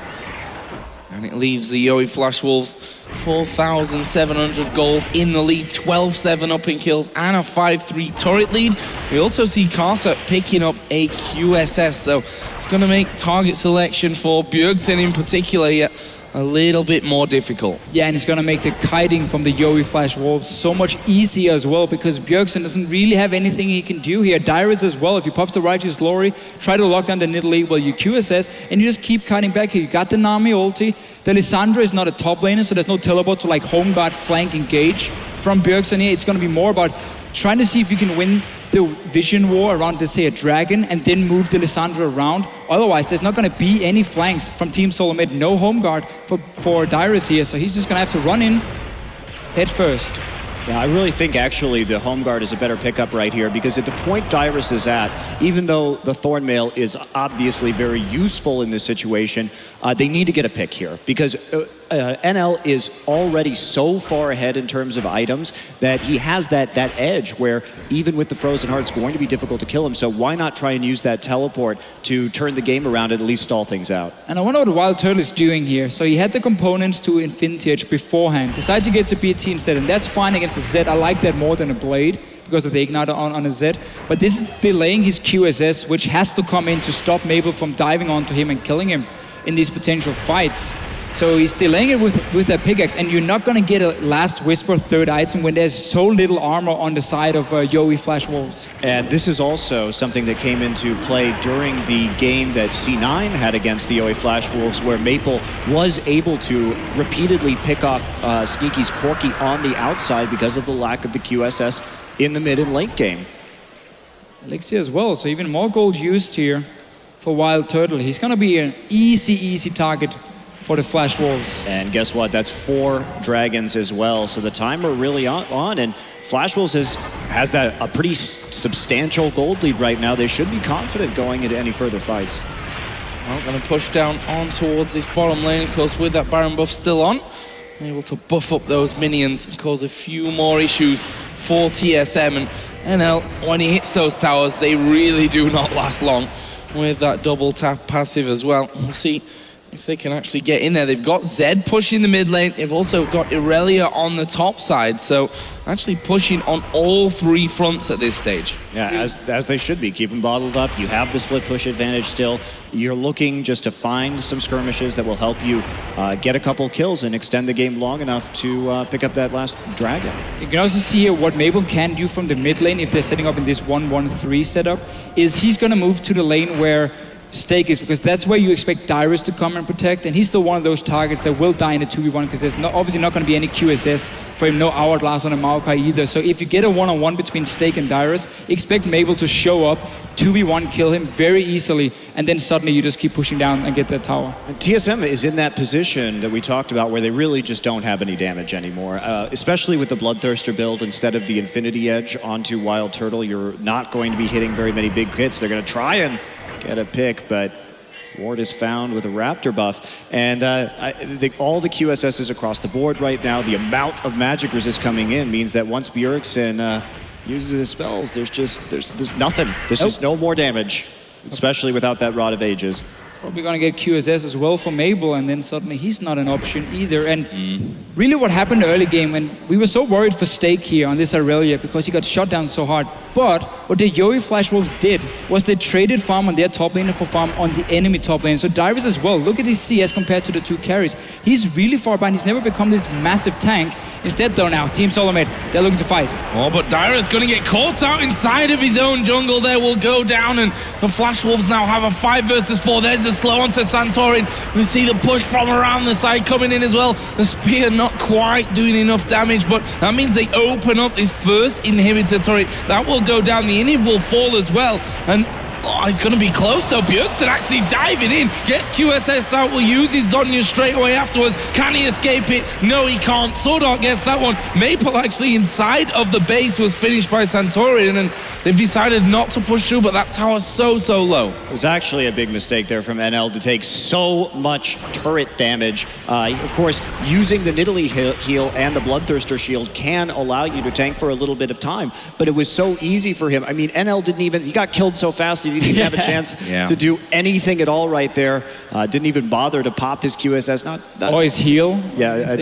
And it leaves the Yowie Flash Wolves 4,700 gold in the lead, 12-7 up in kills, and a 5-3 turret lead. We also see Karsa picking up a QSS, so it's going to make target selection for Bjergsen in particular here a little bit more difficult. Yeah, and it's going to make the kiting from the Yowie Flash Wolves so much easier as well, because Bjergsen doesn't really have anything he can do here. Dyrus as well, if he pops the Righteous Glory, try to lock down the Nidalee, well, you QSS, and you just keep kiting back here. You got the Nami ulti. The Lissandra is not a top laner, so there's no teleport to like home guard, flank, engage from Bjergsen here. It's going to be more about trying to see if you can win the vision war around, let's say, a dragon, and then move the Lissandra around. Otherwise, there's not going to be any flanks from Team SoloMid. No home guard for Dyrus here, so he's just going to have to run in head first. Yeah, I really think actually the home guard is a better pickup right here, because at the point Dyrus is at, even though the Thornmail is obviously very useful in this situation, they need to get a pick here, because NL is already so far ahead in terms of items that he has that edge where even with the Frozen Heart, it's going to be difficult to kill him. So why not try and use that teleport to turn the game around and at least stall things out? And I wonder what Wild Turtle is doing here. So he had the components to Infinity Edge beforehand, decides to get to BT instead, and that's fine against the Zed. I like that more than a Blade because of the Igniter on a Zed. But this is delaying his QSS, which has to come in to stop Mabel from diving onto him and killing him in these potential fights. So he's delaying it with that pickaxe, and you're not going to get a last whisper third item when there's so little armor on the side of Yowie Flash Wolves. And this is also something that came into play during the game that C9 had against the Yowie Flash Wolves, where Maple was able to repeatedly pick off Sneaky's Corki on the outside because of the lack of the QSS in the mid and late game. Elixir as well, so even more gold used here for Wild Turtle. He's going to be an easy target for the Flash Wolves. And guess what? That's 4 dragons as well. So the timer really on, and Flash Wolves has that a pretty substantial gold lead right now. They should be confident going into any further fights. Well, going to push down on towards this bottom lane, of course, with that Baron buff still on. Able to buff up those minions and cause a few more issues for TSM. And NL, when he hits those towers, they really do not last long with that double tap passive as well. We'll see if they can actually get in there. They've got Zed pushing the mid lane. They've also got Irelia on the top side. So actually pushing on all 3 fronts at this stage. Yeah, as they should be. Keep them bottled up. You have the split push advantage still. You're looking just to find some skirmishes that will help you get a couple kills and extend the game long enough to pick up that last dragon. You can also see here what Maple can do from the mid lane if they're setting up in this 1-1-3 setup, is he's going to move to the lane where Stake is, because that's where you expect Dyrus to come and protect, and he's still one of those targets that will die in a 2v1 because there's obviously not going to be any QSS for him, no Hourglass on a Maokai either. So if you get a 1-on-1 between Stake and Dyrus, expect Maple to show up, 2v1, kill him very easily, and then suddenly you just keep pushing down and get that tower. And TSM is in that position that we talked about where they really just don't have any damage anymore, especially with the Bloodthirster build. Instead of the Infinity Edge onto Wild Turtle, you're not going to be hitting very many big hits. They're going to try and get a pick, but Ward is found with a Raptor buff. And all the QSSs across the board right now, the amount of magic resist coming in means that once Bjergsen uses his spells, there's nothing. There's just no more damage, especially without that Rod of Ages. Probably going to get QSS as well for Mabel, and then suddenly he's not an option either. And really what happened early game, and we were so worried for Stake here on this Irelia because he got shot down so hard. But what the Yowie Flash Wolves did was they traded farm on their top lane for farm on the enemy top lane. So Dyrus as well, look at his CS compared to the 2 carries. He's really far behind. He's never become this massive tank. Instead though now, Team SoloMid, they're looking to fight. Oh, but Dyrus going to get caught out inside of his own jungle there, will go down, and the Flash Wolves now have a 5 versus 4. There's the slow onto Santorin. We see the push from around the side coming in as well. The spear not quite doing enough damage, but that means they open up this first inhibitor turret. That will go down, the inhib will fall as well, and oh, he's going to be close though. Bjergsen actually diving in, gets QSS out, will use his Zonya straight away afterwards. Can he escape it? No, he can't. Swordart gets that one. Maple actually inside of the base was finished by Santorin, and they've decided not to push through, but that tower's so low. It was actually a big mistake there from NL to take so much turret damage. Of course, using the Nidalee heal and the Bloodthirster shield can allow you to tank for a little bit of time, but it was so easy for him. I mean, NL he got killed so fast, he didn't even have a chance to do anything at all right there. Didn't even bother to pop his QSS. Or his heal. Yeah,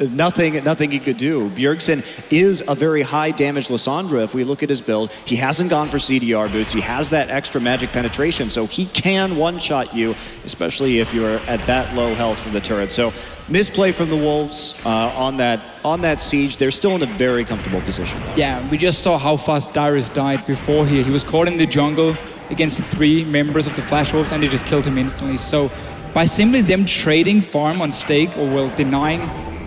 nothing he could do. Bjergsen is a very high damage Lissandra. If we look at his build, he hasn't gone for CDR boots. He has that extra magic penetration, so he can one-shot you, especially if you're at that low health from the turret. So misplay from the Wolves on that siege. They're still in a very comfortable position. Yeah, we just saw how fast Dyrus died before here. He was caught in the jungle against 3 members of the Flash Wolves, and they just killed him instantly. So by simply them trading farm on Stake, or well, denying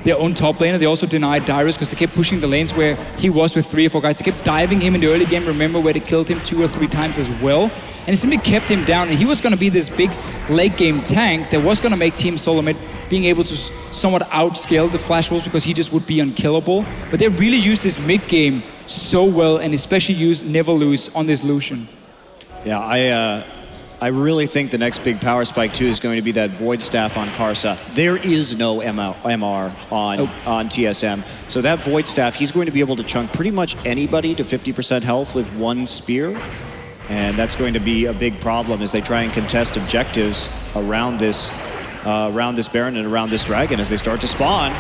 their own top laner, they also denied Dyrus because they kept pushing the lanes where he was with 3 or 4 guys. They kept diving him in the early game, remember, where they killed him 2 or 3 times as well. And it simply kept him down, and he was going to be this big late game tank that was going to make Team SoloMid being able to somewhat outscale the Flash Wolves because he just would be unkillable. But they really used this mid game so well, and especially used Never Lose on this Lucian. Yeah, I really think the next big power spike too is going to be that Void Staff on Karsa. There is no MR on TSM. So that Void Staff, he's going to be able to chunk pretty much anybody to 50% health with 1 spear. And that's going to be a big problem as they try and contest objectives around this Baron and around this Dragon as they start to spawn.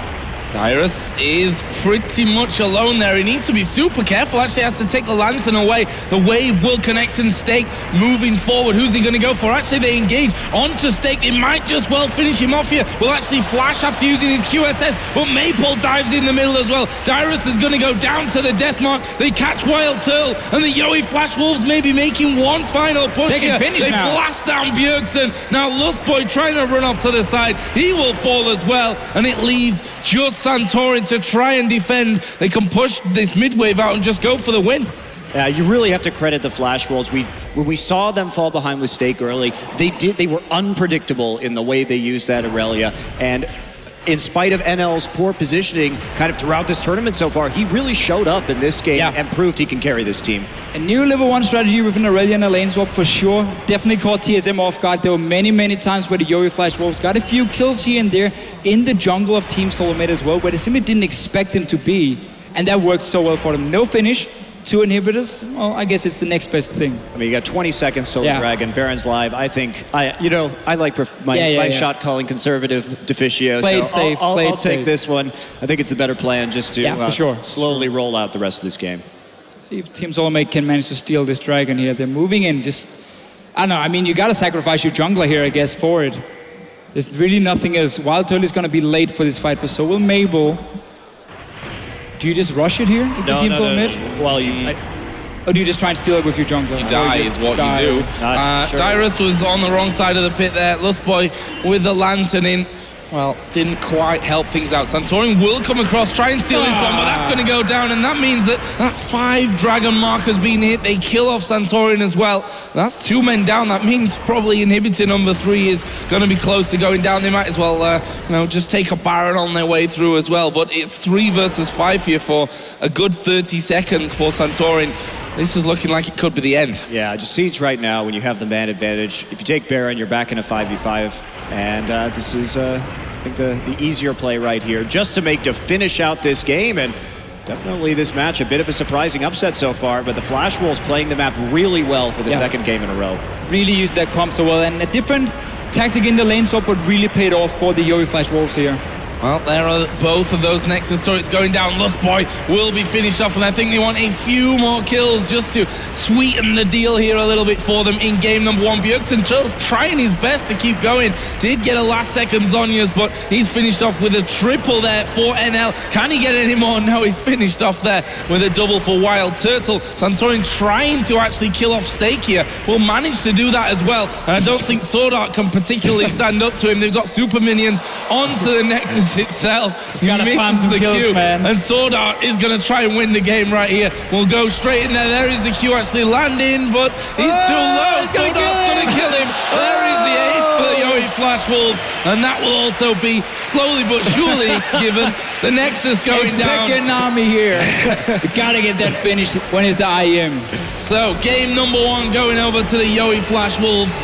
Dyrus is pretty much alone there. He needs to be super careful. Actually has to take the lantern away. The wave will connect and Stake moving forward. Who's he going to go for? Actually, they engage onto Stake. It might just well finish him off here. Will actually flash after using his QSS, but Maple dives in the middle as well. Dyrus is going to go down to the death mark. They catch Wild Turtle, and the Yowie Flash Wolves may be making one final push They here. can finish They now. blast down Bjergsen. Now Lustboy trying to run off to the side. He will fall as well, and it leaves just Santorin to try and defend. They can push this mid-wave out and just go for the win. Yeah, you really have to credit the Flash Wolves. When we saw them fall behind with Stake early, they were unpredictable in the way they used that Aurelia. And in spite of NL's poor positioning kind of throughout this tournament so far, he really showed up in this game and proved he can carry this team. A new level 1 strategy with an Aurelia and a lane swap for sure. Definitely caught TSM off guard. There were many times where the Yowie Flash Wolves got a few kills here and there in the jungle of Team SoloMid as well, where they simply didn't expect them to be. And that worked so well for them. No finish, 2 inhibitors. Well, I guess it's the next best thing. I mean, you got 20 seconds, Solar Dragon, Baron's live. I think, I like my shot calling conservative Deficio. Played so safe, I'll take this one. I think it's a better plan just to for sure. slowly roll out the rest of this game. See if Team SoloMid can manage to steal this dragon here. They're moving in, just, I don't know, I mean, you gotta sacrifice your jungler here, I guess, for it. There's really nothing else. Wild Turtle is gonna be late for this fight, but so will Mabel. Do you just rush it here into Team SoloMid? Well, Or do you just try and steal it with your jungler? You die is what you do. Sure. Dyrus was on the wrong side of the pit there. Lustboy with the lantern in. Well, didn't quite help things out. Santorin will come across, try and steal his gun, but that's going to go down, and that means that 5 dragon mark has been hit. They kill off Santorin as well. That's 2 men down. That means probably inhibitor number 3 is going to be close to going down. They might as well, just take a Baron on their way through as well. But it's 3 versus 5 here for a good 30 seconds for Santorin. This is looking like it could be the end. Yeah, just Siege right now, when you have the man advantage, if you take Baron, you're back in a 5v5. And this is, I think, the easier play right here, just to finish out this game. And definitely this match, a bit of a surprising upset so far, but the Flash Wolves playing the map really well for the second game in a row. Really used that comp so well, and a different tactic in the lane swap would really paid off for the Yowie Flash Wolves here. Well, there are both of those Nexus turrets going down. Lustboy will be finished off, and I think they want a few more kills just to sweeten the deal here a little bit for them in game number 1. Bjergsen trying his best to keep going. Did get a last second Zhonya's, but he's finished off with a triple there for NL. Can he get any more? No, he's finished off there with a double for Wild Turtle. Santorin trying to actually kill off Stake here. Will manage to do that as well. And I don't think Sword Art can particularly stand up to him. They've got super minions onto the Nexus itself. He misses the Q, and Sword Art is going to try and win the game right here. We'll go straight in there. There is the Q actually landing, but he's too low. Sword Art's going to kill him. There is the ace for the Yowie Flash Wolves, and that will also be slowly but surely given. The Nexus going down. Expect Nami here. You gotta get that finished when it's the IEM. So game number 1 going over to the Yowie Flash Wolves.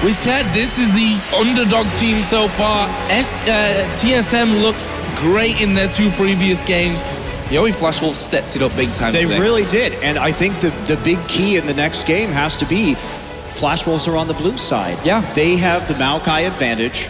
We said this is the underdog team so far. TSM looked great in their 2 previous games. Yowie Flash Wolves stepped it up big time They today. really did, and I think the big key in the next game has to be Flash Wolves are on the blue side. Yeah. They have the Maokai advantage.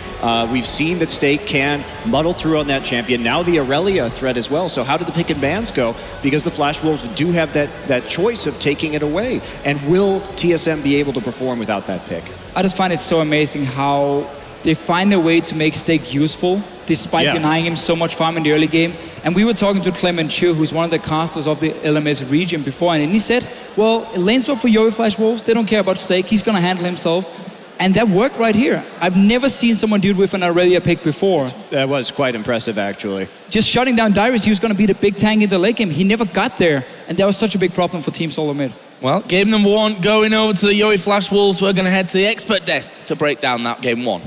We've seen that Stake can muddle through on that champion. Now the Aurelia threat as well. So how did the pick and bans go? Because the Flash Wolves do have that choice of taking it away. And will TSM be able to perform without that pick? I just find it so amazing how they find a way to make Stake useful despite denying him so much farm in the early game. And we were talking to Clement Chu, who's one of the casters of the LMS region before, and he said, well, lane swap for Yowie Flash Wolves, they don't care about Stake, he's gonna handle himself. And that worked right here. I've never seen someone do it with an Aurelia pick before. That was quite impressive, actually. Just shutting down Dyrus, he was gonna be the big tank in the late game. He never got there, and that was such a big problem for Team SoloMid. Well, game number 1 going over to the Yowie Flash Wolves. We're going to head to the expert desk to break down that game 1.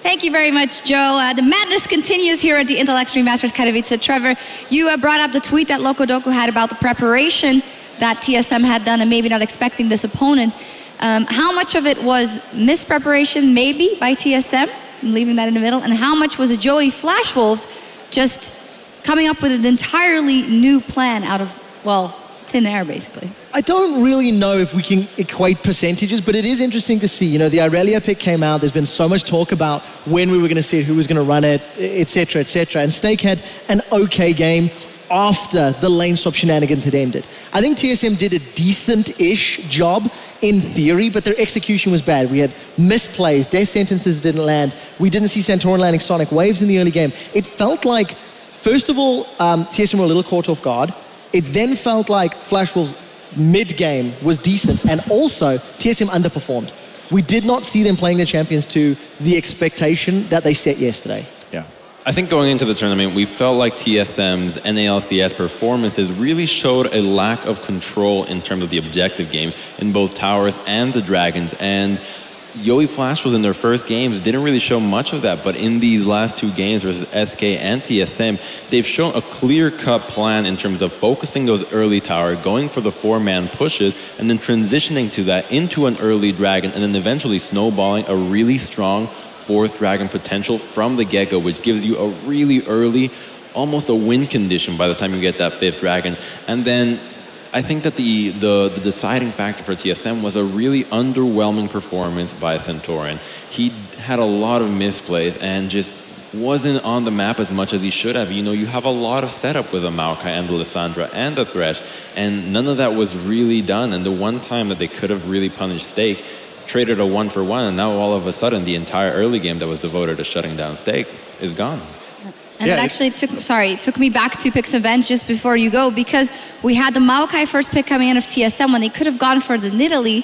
Thank you very much, Joe. The madness continues here at the Intel Extreme Masters Katowice. Trevor, you brought up the tweet that Locodoco had about the preparation that TSM had done and maybe not expecting this opponent. How much of it was mispreparation, maybe, by TSM, leaving that in the middle, and how much was it Yowie Flash Wolves just coming up with an entirely new plan out of, well, thin air, basically. I don't really know if we can equate percentages, but it is interesting to see. You know, the Irelia pick came out. There's been so much talk about when we were going to see it, who was going to run it, etc., etc. And Stake had an okay game after the lane swap shenanigans had ended. I think TSM did a decent-ish job in theory, but their execution was bad. We had missed plays, death sentences didn't land. We didn't see Santorin landing sonic waves in the early game. It felt like, first of all, TSM were a little caught off guard. It then felt like Flash Wolves mid-game was decent, and also TSM underperformed. We did not see them playing the champions to the expectation that they set yesterday. Yeah. I think going into the tournament, we felt like TSM's NALCS performances really showed a lack of control in terms of the objective games in both Towers and the Dragons. And Yowie Flash was in their first games, didn't really show much of that, but in these last two games versus SK and TSM, they've shown a clear-cut plan in terms of focusing those early tower, going for the four-man pushes, and then transitioning to that into an early Dragon, and then eventually snowballing a really strong fourth Dragon potential from the get-go, which gives you a really early, almost a win condition by the time you get that fifth Dragon. And then I think that the deciding factor for TSM was a really underwhelming performance by Santorin. He had a lot of misplays and just wasn't on the map as much as he should have. You know, you have a lot of setup with the Maokai and the Lissandra and the Thresh, and none of that was really done. And the one time that they could have really punished Stake, traded a 1-for-1, and now all of a sudden the entire early game that was devoted to shutting down Stake is gone. And it actually took me back to Pix events just before you go, because we had the Maokai first pick coming in of TSM when they could have gone for the Nidalee,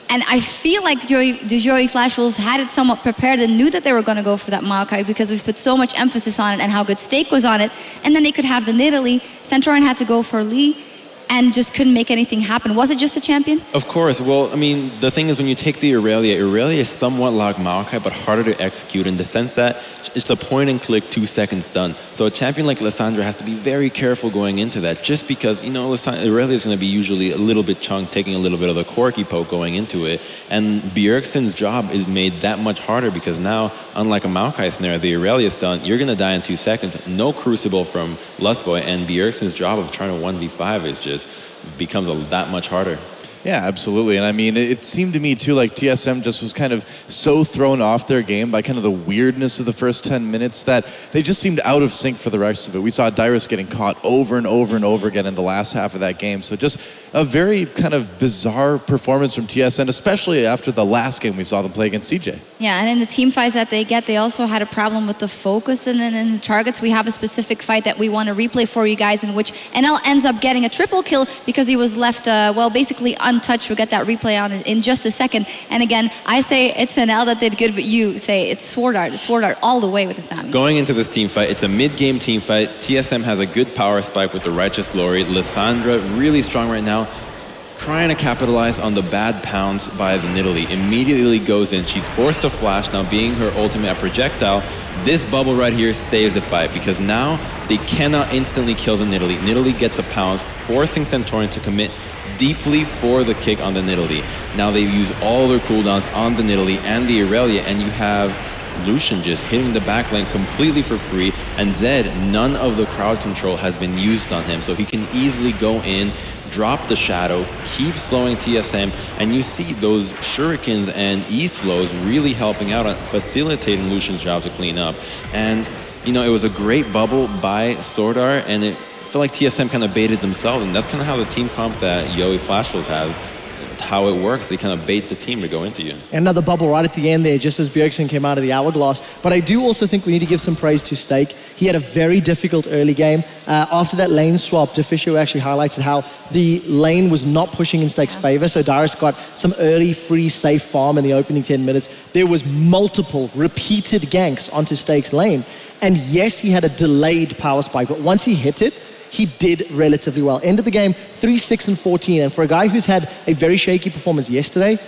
and I feel like the Yowie Flash Wolves had it somewhat prepared and knew that they were going to go for that Maokai because we've put so much emphasis on it and how good Stake was on it, and then they could have the Nidalee. Santorin had to go for Lee and just couldn't make anything happen. Was it just a champion? Of course. Well, I mean, the thing is when you take the Irelia is somewhat like Maokai, but harder to execute in the sense that it's a point and click 2 second stun. So a champion like Lissandra has to be very careful going into that, just because, you know, Irelia is going to be usually a little bit chunked, taking a little bit of the quirky poke going into it. And Bjergsen's job is made that much harder because now, unlike a Maokai snare, the Irelia stun, you're going to die in 2 seconds. No Crucible from Lustboy, and Bjergsen's job of trying to 1v5 is just becomes that much harder. Yeah, absolutely. And I mean, it seemed to me too like TSM just was kind of so thrown off their game by kind of the weirdness of the first 10 minutes that they just seemed out of sync for the rest of it. We saw Dyrus getting caught over and over and over again in the last half of that game. So just a very kind of bizarre performance from TSM, especially after the last game we saw them play against CJ. Yeah, and in the team fights that they get, they also had a problem with the focus and then in the targets. We have a specific fight that we want to replay for you guys in which NL ends up getting a triple kill because he was left, well, basically untouched. We'll get that replay on in just a second. And again, I say it's NL that did good, but you say it's Sword Art. It's Sword Art all the way with the Sami. Going into this team fight, it's a mid-game team fight. TSM has a good power spike with the Righteous Glory. Lissandra, really strong right now, trying to capitalize on the bad pounce by the Nidalee. Immediately goes in. She's forced to flash, now being her ultimate projectile. This bubble right here saves the fight because now they cannot instantly kill the Nidalee. Nidalee gets a pounce, forcing Santorin to commit deeply for the kick on the Nidalee. Now they use all their cooldowns on the Nidalee and the Irelia, and you have Lucian just hitting the back lane completely for free, and Zed, none of the crowd control has been used on him, so he can easily go in, drop the shadow, keep slowing TSM, and you see those shurikens and E-slows really helping out on facilitating Lucian's job to clean up. And, you know, it was a great bubble by Sword Art, and it felt like TSM kind of baited themselves, and that's kind of how the team comp that Yowie Flash Wolves has, how it works. They kind of bait the team to go into you. Another bubble right at the end there, just as Bjergsen came out of the hourglass. But I do also think we need to give some praise to Stake. He had a very difficult early game. After that lane swap, Deficio actually highlighted how the lane was not pushing in Stake's favor, so Dyrus got some early free safe farm in the opening 10 minutes. There was multiple repeated ganks onto Stake's lane. And yes, he had a delayed power spike, but once he hit it, he did relatively well. End of the game, 3-6 and 14. And for a guy who's had a very shaky performance yesterday,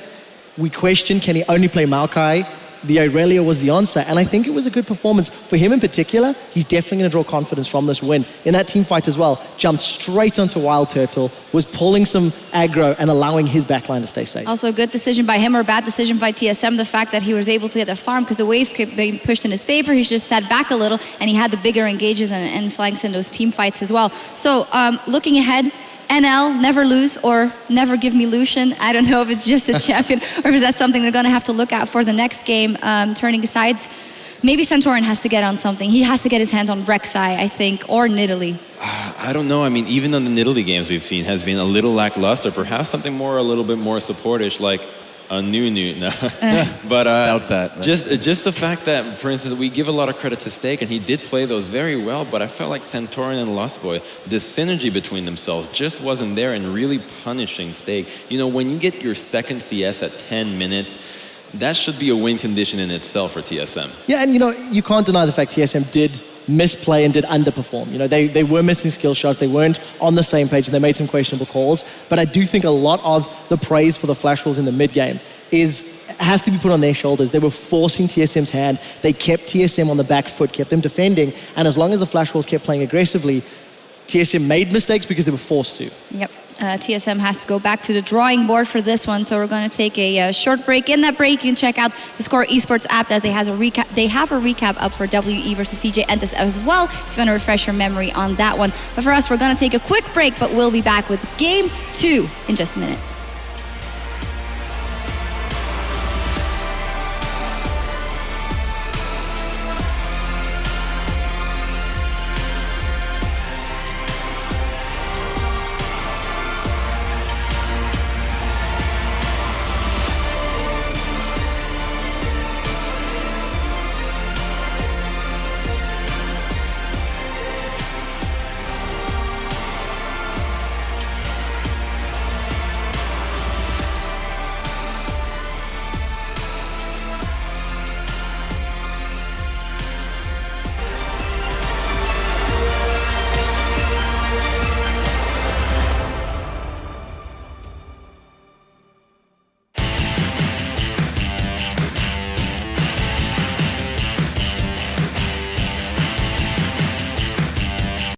we question, can he only play Maokai? The Irelia was the answer. And I think it was a good performance. For him in particular, he's definitely going to draw confidence from this win. In that team fight as well, jumped straight onto Wild Turtle, was pulling some aggro and allowing his backline to stay safe. Also, good decision by him or bad decision by TSM, the fact that he was able to get the farm because the waves kept being pushed in his favor. He just sat back a little and he had the bigger engages and flanks in those team fights as well. So looking ahead, NL, never lose or never give me Lucian. I don't know if it's just a champion or if that's something they're going to have to look at for the next game. Turning sides, maybe Santorin has to get on something. He has to get his hands on Rek'Sai, I think, or Nidalee. I don't know. I mean, even on the Nidalee games we've seen has been a little lackluster. Perhaps something more, a little bit more supportish, like a new. No. But Doubt that. just the fact that, for instance, we give a lot of credit to Stake, and he did play those very well. But I felt like Santorin and Lostboy, the synergy between themselves just wasn't there, and really punishing Stake. You know, when you get your second CS at 10 minutes. That should be a win condition in itself for TSM. Yeah, and you know, you can't deny the fact TSM did misplay and did underperform. You know, they were missing skill shots, they weren't on the same page, and they made some questionable calls. But I do think a lot of the praise for the Flash Wolves in the mid game has to be put on their shoulders. They were forcing TSM's hand. They kept TSM on the back foot, kept them defending, and as long as the Flash Wolves kept playing aggressively, TSM made mistakes because they were forced to. Yep. TSM has to go back to the drawing board for this one, so we're going to take a short break. In that break, you can check out the Score Esports app as they have a recap up for WE versus CJ Entis as well, so if you want to refresh your memory on that one. But for us, we're going to take a quick break, but we'll be back with Game 2 in just a minute.